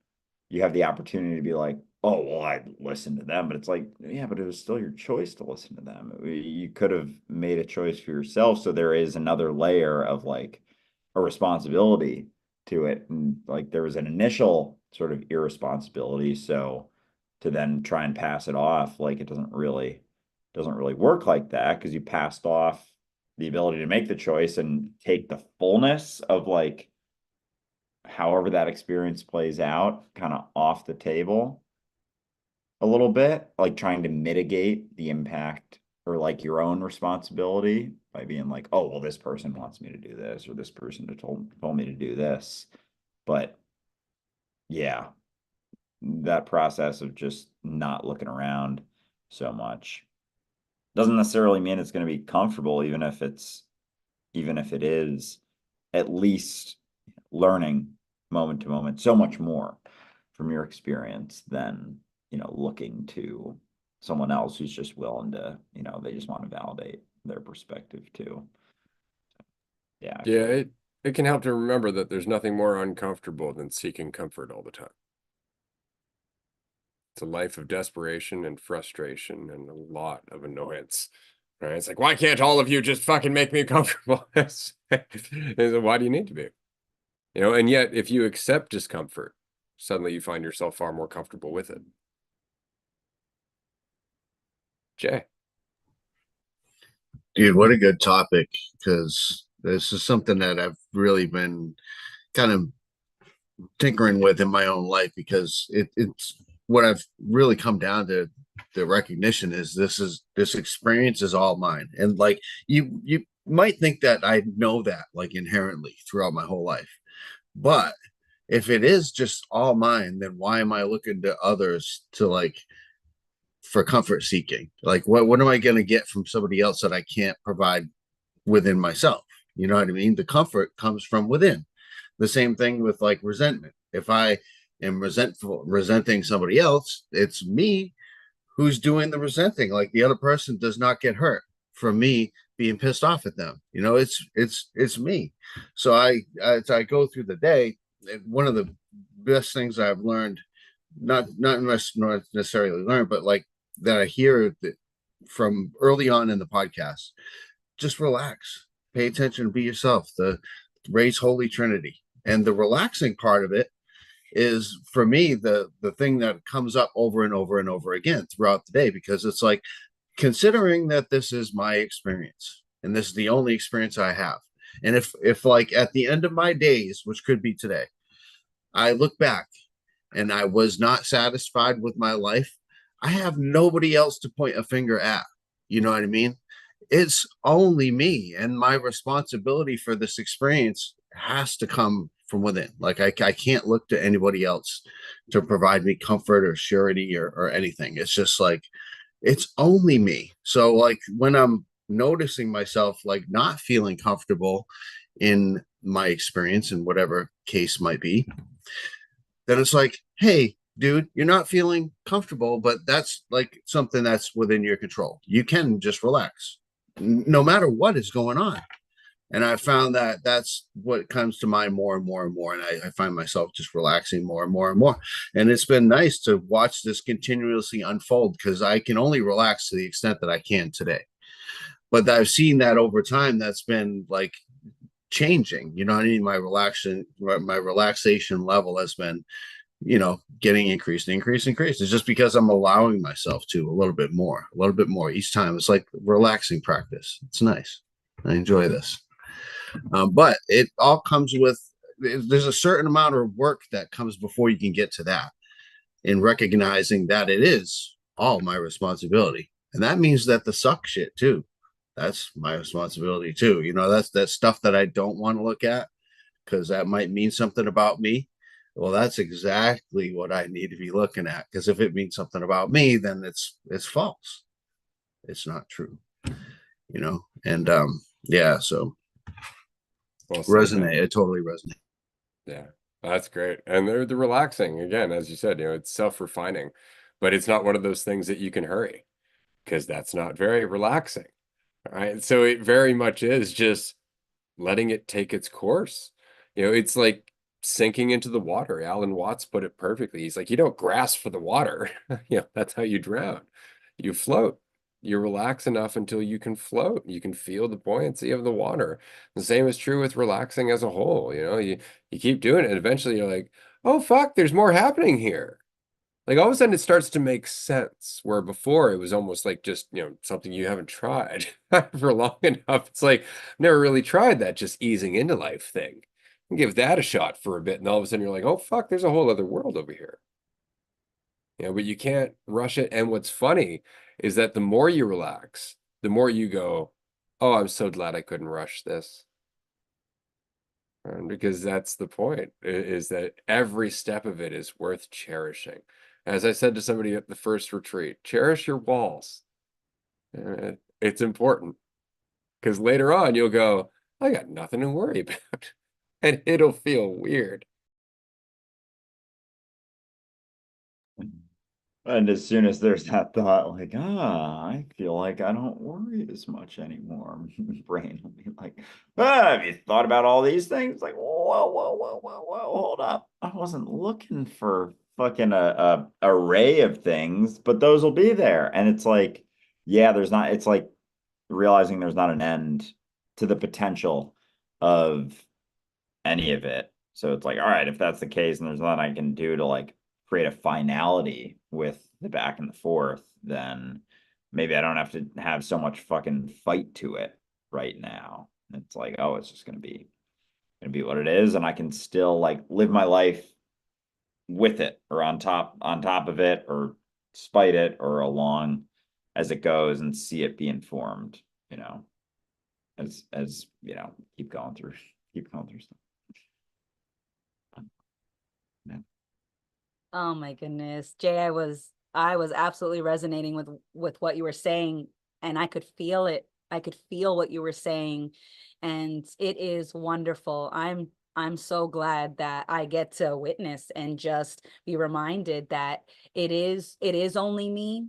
Speaker 2: you have the opportunity to be like, oh, well, I'd listen to them. But it's like, yeah, but it was still your choice to listen to them. You could have made a choice for yourself. So there is another layer of like a responsibility to it. And like there was an initial sort of irresponsibility. So to then try and pass it off, like it doesn't really work like that because you passed off the ability to make the choice and take the fullness of like however that experience plays out kind of off the table a little bit, like trying to mitigate the impact or like your own responsibility by being like, oh, well, this person wants me to do this or this person told me to do this. But yeah, that process of just not looking around so much doesn't necessarily mean it's going to be comfortable, even if it is at least learning moment to moment so much more from your experience than, looking to someone else who's just willing to, they just want to validate their perspective too. Yeah, I
Speaker 1: Yeah,
Speaker 2: feel you.
Speaker 1: it can help to remember that there's nothing more uncomfortable than seeking comfort all the time. It's a life of desperation and frustration and a lot of annoyance. Right? It's like, why can't all of you just fucking make me comfortable? Why do you need to be? And yet if you accept discomfort, suddenly you find yourself far more comfortable with it. Jay.
Speaker 4: Dude, what a good topic, because this is something that I've really been kind of tinkering with in my own life, because it's what I've really come down to the recognition is this experience is all mine. And like you might think that I know that like inherently throughout my whole life. But if it is just all mine, then why am I looking to others to like for comfort seeking. Like what am I going to get from somebody else that I can't provide within myself? You know what I mean? The comfort comes from within. The same thing with like resentment. If I am resenting somebody else, it's me who's doing the resenting. Like the other person does not get hurt from me being pissed off at them. You know, it's me. So as I go through the day, one of the best things I've learned, not necessarily learned, but like that I hear that from early on in the podcast, just relax, pay attention, be yourself. The raise Holy Trinity, and the relaxing part of it is for me the thing that comes up over and over and over again throughout the day, because it's like, considering that this is my experience and this is the only experience I have, and if like at the end of my days, which could be today, I look back and I was not satisfied with my life, I have nobody else to point a finger at. You know what I mean? It's only me, and my responsibility for this experience has to come from within. Like I can't look to anybody else to provide me comfort or surety or anything. It's just like, it's only me. So like when I'm noticing myself like not feeling comfortable in my experience, in whatever case might be, then it's like, hey, dude, you're not feeling comfortable, but that's like something that's within your control. You can just relax no matter what is going on. And I found that that's what comes to mind more and more and more. And I find myself just relaxing more and more and more. And it's been nice to watch this continuously unfold, because I can only relax to the extent that I can today. But I've seen that over time, that's been like changing. You know what I mean? My relaxation level has been, you know, getting increased. It's just because I'm allowing myself to a little bit more each time. It's like relaxing practice. It's nice. I enjoy this. But it all comes with, there's a certain amount of work that comes before you can get to that, in recognizing that it is all my responsibility. And that means that the suck shit too, that's my responsibility too. You know, that's stuff that I don't want to look at because that might mean something about me. Well, that's exactly what I need to be looking at, because if it means something about me, then it's false. It's not true, you know. And yeah, so
Speaker 1: Well said, man.
Speaker 4: resonate. I totally resonate.
Speaker 1: Yeah, that's great. And they're relaxing again, as you said, you know, it's self-refining, but it's not one of those things that you can hurry, because that's not very relaxing. All right. So it very much is just letting it take its course. You know, it's like sinking into the water. Alan Watts put it perfectly. He's like, you don't grasp for the water. You know, that's how you drown. You float. You relax enough until you can float. You can feel the buoyancy of the water. The same is true with relaxing as a whole. You know, you keep doing it, and eventually you're like, oh fuck, there's more happening here. Like all of a sudden it starts to make sense, where before it was almost like just, you know, something you haven't tried for long enough. It's like, never really tried that just easing into life thing. And give that a shot for a bit, and all of a sudden you're like, oh fuck, there's a whole other world over here. You know, but you can't rush it. And what's funny is that the more you relax, the more you go, oh, I'm so glad I couldn't rush this. And because that's the point, is that every step of it is worth cherishing. As I said to somebody at the first retreat, cherish your walls. It's important, because later on you'll go, I got nothing to worry about. And it'll feel weird.
Speaker 2: And as soon as there's that thought, like, I feel like I don't worry as much anymore. Brain will be like, have you thought about all these things? Like, whoa, hold up. I wasn't looking for fucking a array of things, but those will be there. And it's like, yeah, it's like realizing there's not an end to the potential of any of it. So it's like, all right, if that's the case and there's nothing I can do to like create a finality with the back and the forth, then maybe I don't have to have so much fucking fight to it right now. It's like, oh, it's just gonna be what it is, and I can still like live my life with it, or on top of it, or spite it, or along as it goes, and see it be informed, you know, as you know, keep going through stuff.
Speaker 3: Oh my goodness. Jay, I was I was absolutely resonating with what you were saying, and I could feel it. I could feel what you were saying, and it is wonderful. I'm so glad that I get to witness and just be reminded that it is only me,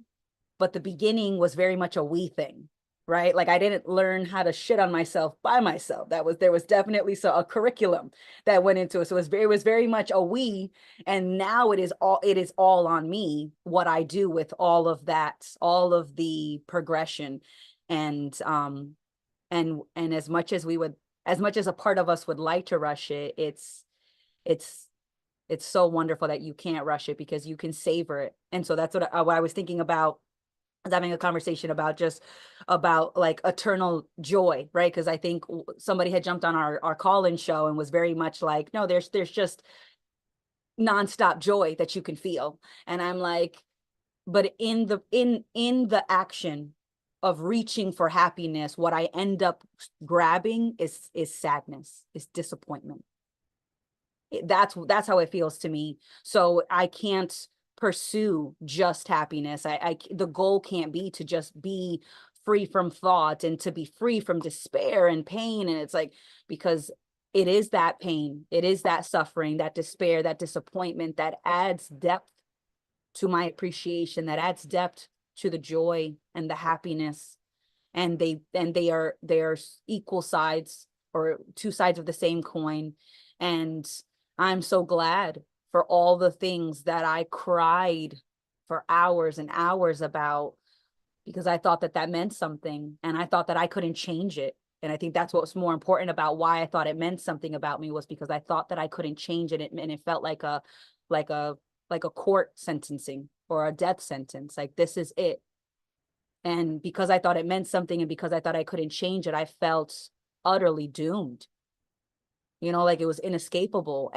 Speaker 3: but the beginning was very much a we thing, right? Like I didn't learn how to shit on myself by myself. There was definitely a curriculum that went into it. So it was very much a we, and now it is all on me what I do with all of that, all of the progression, and and as much as a part of us would like to rush it, it's it's so wonderful that you can't rush it because you can savor it. And so that's what I was thinking about. I was having a conversation about just about like eternal joy, right? Because I think somebody had jumped on our call-in show and was very much like, no, there's just nonstop joy that you can feel. And I'm like, but in the action of reaching for happiness, what I end up grabbing is sadness, is disappointment. That's how it feels to me. So I can't pursue just happiness. The goal can't be to just be free from thought and to be free from despair and pain. And it's like, because it is that pain, it is that suffering, that despair, that disappointment that adds depth to my appreciation, that adds depth to the joy and the happiness. And they are equal sides or two sides of the same coin. And I'm so glad for all the things that I cried for hours and hours about, because I thought that that meant something and I thought that I couldn't change it. And I think that's what's more important about why I thought it meant something about me, was because I thought that I couldn't change it, and it felt like a like a court sentencing or a death sentence. Like, this is it. And because I thought it meant something and because I thought I couldn't change it, I felt utterly doomed. Like it was inescapable.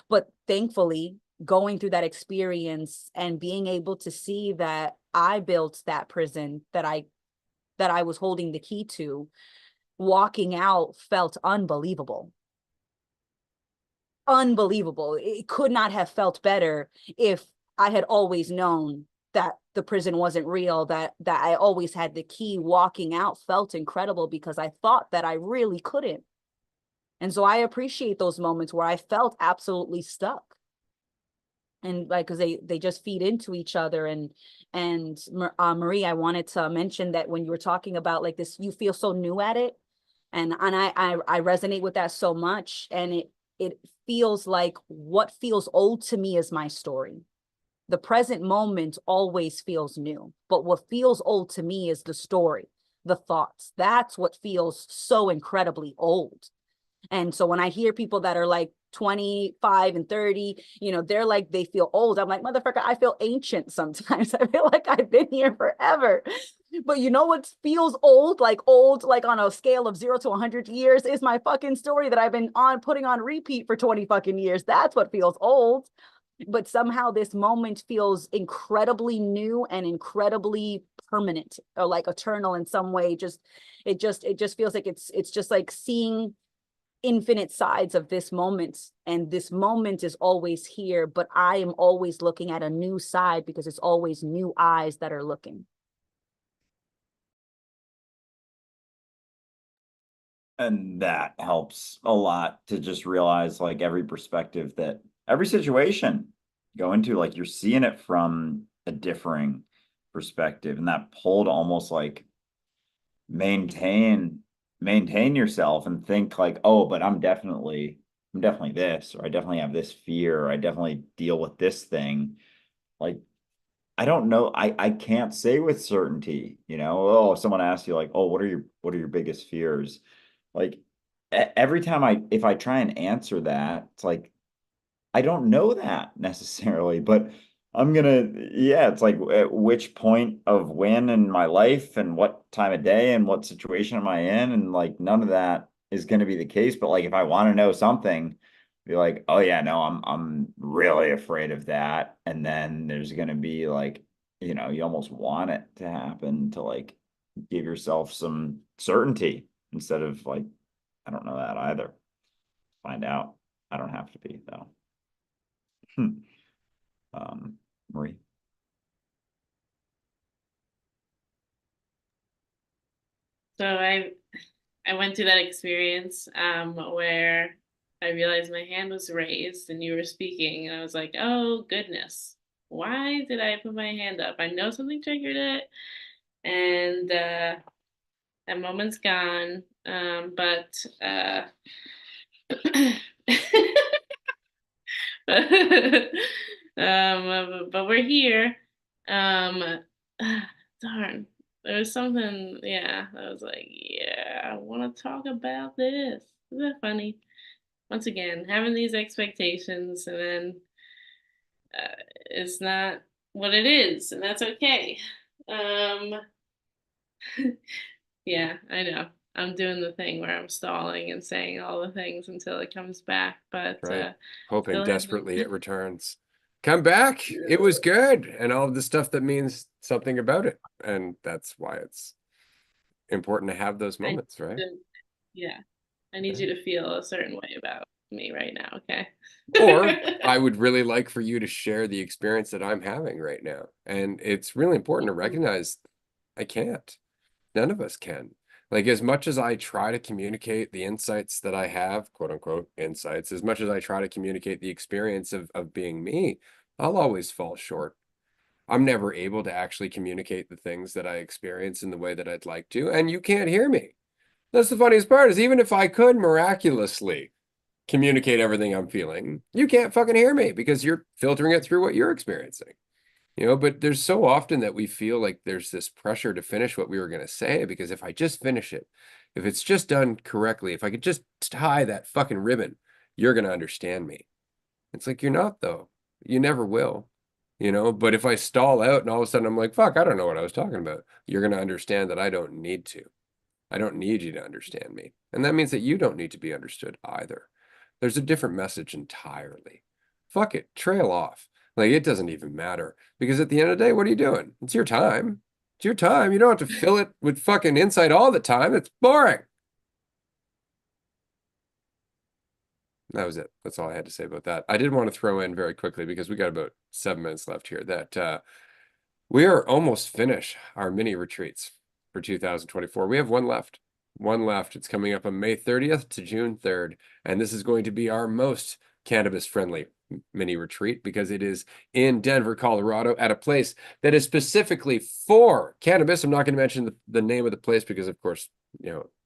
Speaker 3: But thankfully, going through that experience and being able to see that I built that prison that I was holding the key to, walking out felt unbelievable. Unbelievable. It could not have felt better if I had always known that the prison wasn't real, that I always had the key. Walking out felt incredible because I thought that I really couldn't. And so I appreciate those moments where I felt absolutely stuck. And like, because they just feed into each other. And Marie, I wanted to mention that when you were talking about like this, you feel so new at it, and I resonate with that so much. And it feels like what feels old to me is my story. The present moment always feels new, but what feels old to me is the story, the thoughts. That's what feels so incredibly old. And so when I hear people that are like 25 and 30, they're like, they feel old. I'm like, motherfucker, I feel ancient sometimes. I feel like I've been here forever. But you know what feels old, like on a scale of 0 to 100 years, is my fucking story that I've been putting on repeat for 20 fucking years. That's what feels old. But somehow this moment feels incredibly new and incredibly permanent, or like eternal in some way. It just feels like it's just like seeing infinite sides of this moment, and this moment is always here, but I am always looking at a new side because it's always new eyes that are looking.
Speaker 2: And that helps a lot to just realize like every perspective, that every situation you go into, like you're seeing it from a differing perspective, and that pull to almost like maintain maintain yourself and think like, oh, but I'm definitely this, or I definitely have this fear, or I definitely deal with this thing. Like, I don't know. I can't say with certainty, oh, if someone asks you like, oh, what are your biggest fears? Like, every time if I try and answer that, it's like I don't know that necessarily, but yeah, it's like at which point of when in my life and what time of day and what situation am I in? And like none of that is going to be the case. But like if I want to know something, be like, oh yeah, no, I'm really afraid of that. And then there's going to be like, you almost want it to happen to like give yourself some certainty instead of like, I don't know that either. Find out. I don't have to be though. Hmm. Marie.
Speaker 5: So I went through that experience where I realized my hand was raised and you were speaking, and I was like, oh goodness, why did I put my hand up? I know something triggered it, and that moment's gone. But we're here. Um, darn, there was something, yeah, I was like, yeah, I want to talk about this. Isn't that funny? Once again, having these expectations and then it's not what it is, and that's okay. Um, yeah, I know. I'm doing the thing where I'm stalling and saying all the things until it comes back, but
Speaker 1: Right. Hoping
Speaker 5: still
Speaker 1: desperately it
Speaker 5: haven't.
Speaker 1: returns. Come back. It was good. And all of the stuff that means something about it. And that's why it's important to have those
Speaker 5: I need
Speaker 1: moments, right?
Speaker 5: to, yeah, I need
Speaker 1: Yeah.
Speaker 5: you to feel a certain way about me right now, okay?
Speaker 1: Or I would really like for you to share the experience that I'm having right now. And it's really important to recognize I can't. None of us can. Like, as much as I try to communicate the insights that I have, quote unquote, insights, as much as I try to communicate the experience of being me, I'll always fall short. I'm never able to actually communicate the things that I experience in the way that I'd like to, and you can't hear me. That's the funniest part, is even if I could miraculously communicate everything I'm feeling, you can't fucking hear me because you're filtering it through what you're experiencing. But there's so often that we feel like there's this pressure to finish what we were going to say, because if I just finish it, if it's just done correctly, if I could just tie that fucking ribbon, you're going to understand me. It's like, you're not, though. You never will, but if I stall out and all of a sudden I'm like, fuck, I don't know what I was talking about, you're going to understand that I don't need to. I don't need you to understand me. And that means that you don't need to be understood either. There's a different message entirely. Fuck it, trail off. Like, it doesn't even matter, because at the end of the day, what are you doing? It's your time. It's your time. You don't have to fill it with fucking insight all the time. It's boring. That was it. That's all I had to say about that. I did want to throw in very quickly, because we got about 7 minutes left here, that we are almost finished our mini retreats for 2024. We have one left. One left. It's coming up on May 30th to June 3rd. And this is going to be our most cannabis friendly mini retreat, because it is in Denver, Colorado, at a place that is specifically for cannabis. I'm not going to mention the name of the place because, of course,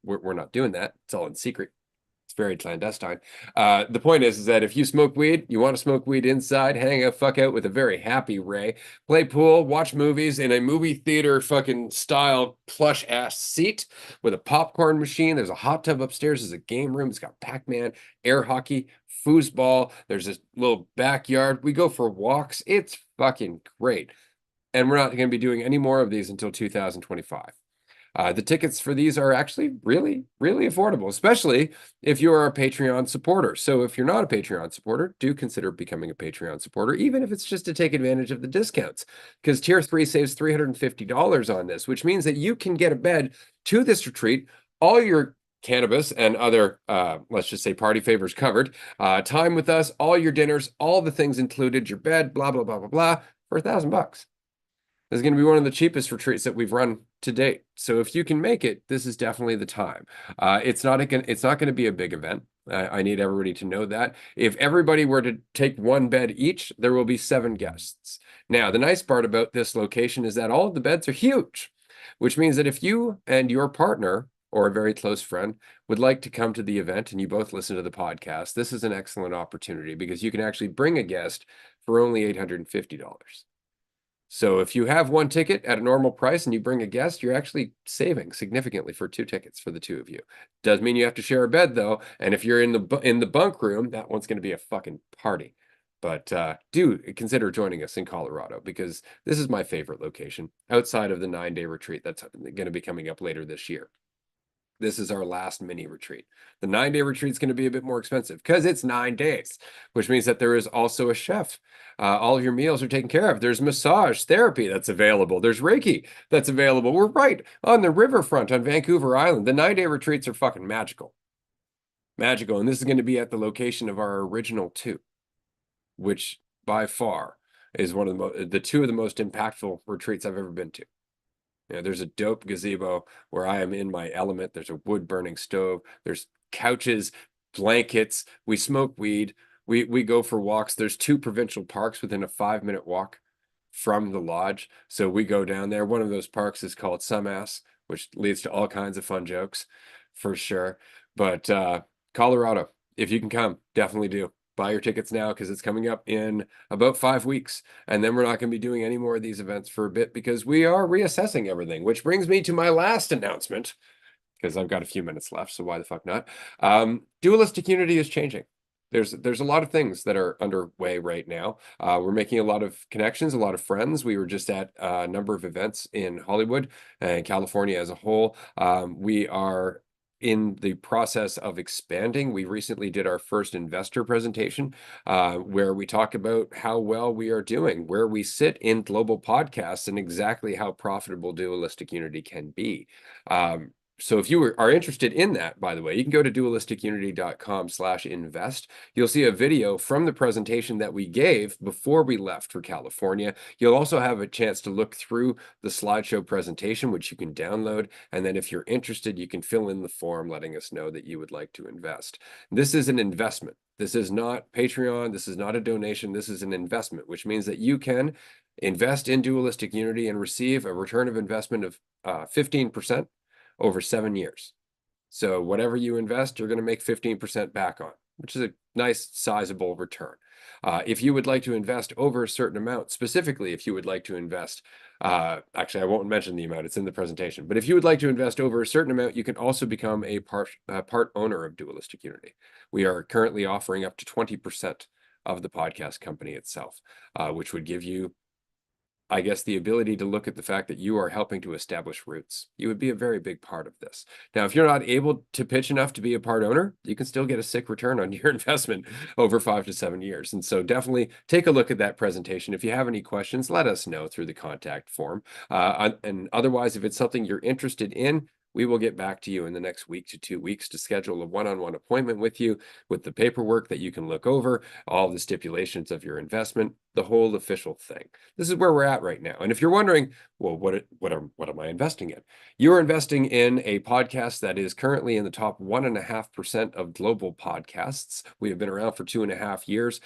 Speaker 1: we're not doing that. It's all in secret. It's very clandestine. The point is that if you smoke weed, you want to smoke weed inside, hang a fuck out with a very happy Ray, play pool, watch movies in a movie theater fucking style plush ass seat with a popcorn machine. There's a hot tub upstairs. There's a game room. It's got Pac-Man, air hockey, foosball. There's this little backyard. We go for walks. It's fucking great. And we're not going to be doing any more of these until 2025. The tickets for these are actually really, really affordable, especially if you are a Patreon supporter. So if you're not a Patreon supporter, do consider becoming a Patreon supporter, even if it's just to take advantage of the discounts, because Tier 3 saves $350 on this, which means that you can get a bed to this retreat, all your cannabis and other, let's just say, party favors covered, time with us, all your dinners, all the things included, your bed, blah, blah, blah, blah, blah, for $1,000. This is going to be one of the cheapest retreats that we've run to date. So if you can make it, this is definitely the time. It's not going to be a big event. I need everybody to know that. If everybody were to take one bed each, there will be 7 guests. Now, the nice part about this location is that all of the beds are huge, which means that if you and your partner or a very close friend would like to come to the event and you both listen to the podcast, this is an excellent opportunity, because you can actually bring a guest for only $850. So if you have one ticket at a normal price and you bring a guest, you're actually saving significantly for 2 tickets for the 2 of you. Does mean you have to share a bed, though, and if you're in the bunk room, that one's going to be a fucking party. But do consider joining us in Colorado, because this is my favorite location outside of the 9-day retreat that's going to be coming up later this year. This is our last mini retreat. The 9-day retreat is going to be a bit more expensive because it's 9 days, which means that there is also a chef. All of your meals are taken care of. There's massage therapy that's available. There's Reiki that's available. We're right on the riverfront on Vancouver Island. The 9-day retreats are fucking magical. Magical. And this is going to be at the location of our original 2, which by far is one of the 2 of the most impactful retreats I've ever been to. You know, there's a dope gazebo where I am in my element. There's a wood burning stove. There's couches, blankets. We smoke weed. We go for walks. There's 2 provincial parks within a 5-minute walk from the lodge. So we go down there. One of those parks is called Sumass, which leads to all kinds of fun jokes for sure. But Colorado, if you can come, definitely do. Buy your tickets now because it's coming up in about 5 weeks. And then we're not going to be doing any more of these events for a bit because we are reassessing everything, which brings me to my last announcement because I've got a few minutes left. So why the fuck not? Dualistic Unity is changing. There's a lot of things that are underway right now. We're making a lot of connections, a lot of friends. We were just at a number of events in Hollywood and California as a whole. We are in the process of expanding. We recently did our first investor presentation where we talk about how well we are doing, where we sit in global podcasts, and exactly how profitable Dualistic Unity can be. So if you are interested in that, by the way, you can go to dualistiCunity.com/invest. You'll see a video from the presentation that we gave before we left for California. You'll also have a chance to look through the slideshow presentation, which you can download. And then if you're interested, you can fill in the form letting us know that you would like to invest. This is an investment. This is not Patreon. This is not a donation. This is an investment, which means that you can invest in Dualistic Unity and receive a return of investment of 15% over 7 years. So whatever you invest, you're going to make 15% back on, which is a nice sizable return. If you would like to invest over a certain amount, specifically if you would like to invest, actually I won't mention the amount, it's in the presentation, but if you would like to invest over a certain amount, you can also become a part owner of Dualistic Unity. We are currently offering up to 20% of the podcast company itself, which would give you, I guess, the ability to look at the fact that you are helping to establish roots. You would be a very big part of this. Now, if you're not able to pitch enough to be a part owner, you can still get a sick return on your investment over 5 to 7 years. And so definitely take a look at that presentation. If you have any questions, let us know through the contact form. And otherwise, if it's something you're interested in, we will get back to you in the next week to 2 weeks to schedule a one-on-one appointment with you with the paperwork that you can look over, all the stipulations of your investment, the whole official thing. This is where we're at right now. And if you're wondering, well, what am I investing in? You're investing in a podcast that is currently in the top 1.5% of global podcasts. We have been around for 2.5 years.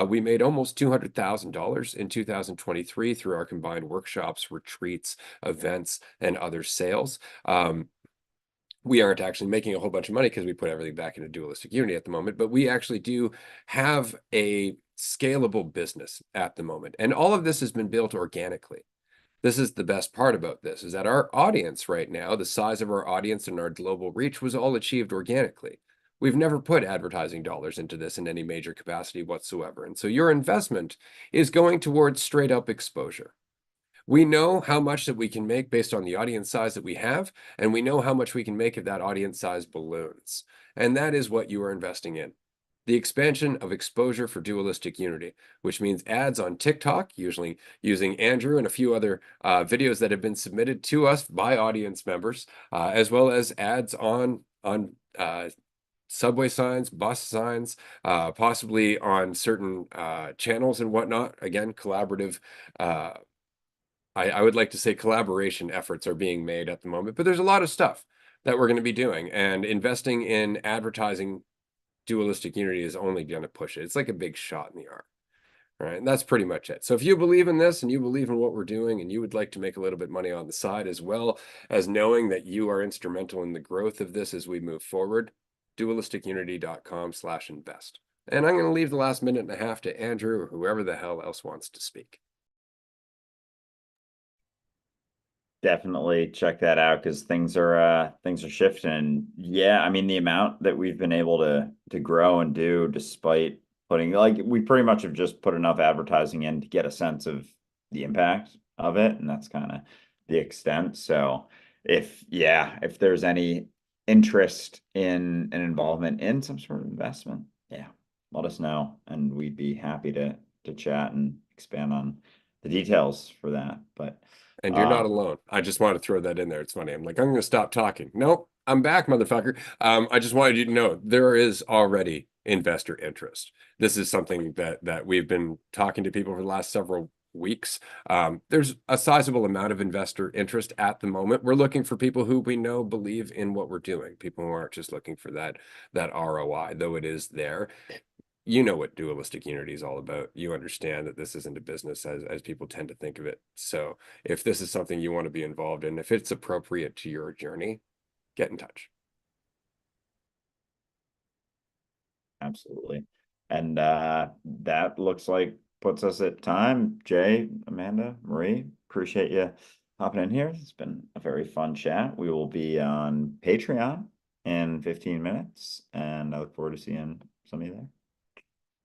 Speaker 1: We made almost $200,000 in 2023 through our combined workshops, retreats, events, and other sales. We aren't actually making a whole bunch of money because we put everything back into Dualistic Unity at the moment, but we actually do have a scalable business at the moment. And all of this has been built organically. This is the best part about this, is that our audience right now, the size of our audience and our global reach was all achieved organically. We've never put advertising dollars into this in any major capacity whatsoever. And so your investment is going towards straight up exposure. We know how much that we can make based on the audience size that we have, and we know how much we can make if that audience size balloons. And that is what you are investing in. The expansion of exposure for Dualistic Unity, which means ads on TikTok, usually using Andrew and a few other videos that have been submitted to us by audience members, as well as ads on subway signs, bus signs, possibly on certain channels and whatnot. Again, collaborative I would like to say collaboration efforts are being made at the moment, but there's a lot of stuff that we're going to be doing, and investing in advertising Dualistic Unity is only going to push it. It's like a big shot in the arm, right? And that's pretty much it. So if you believe in this and you believe in what we're doing and you would like to make a little bit of money on the side, as well as knowing that you are instrumental in the growth of this as we move forward, dualisticunity.com/invest. And I'm going to leave the last minute and a half to Andrew or whoever the hell else wants to speak.
Speaker 2: Definitely check that out because things are shifting. Yeah, I mean the amount that we've been able to grow and do despite putting, like, we pretty much have just put enough advertising in to get a sense of the impact of it, and that's kind of the extent. So if there's any interest in an involvement in some sort of investment, yeah, let us know and we'd be happy to chat and expand on the details for that. But
Speaker 1: And you're not alone. I just want to throw that in there. It's funny. I'm like, I'm going to stop talking. Nope, I'm back, motherfucker. I just wanted you to know there is already investor interest. This is something that we've been talking to people for the last several weeks. There's a sizable amount of investor interest at the moment. We're looking for people who we know believe in what we're doing, people who aren't just looking for that ROI, though it is there. You know what Dualistic Unity is all about. You understand that this isn't a business as people tend to think of it. So if this is something you want to be involved in, if it's appropriate to your journey, get in touch.
Speaker 2: Absolutely. And that looks like puts us at time. Jay, Amanda, Marie, appreciate you hopping in here. It's been a very fun chat. We will be on Patreon in 15 minutes, and I look forward to seeing some of you there.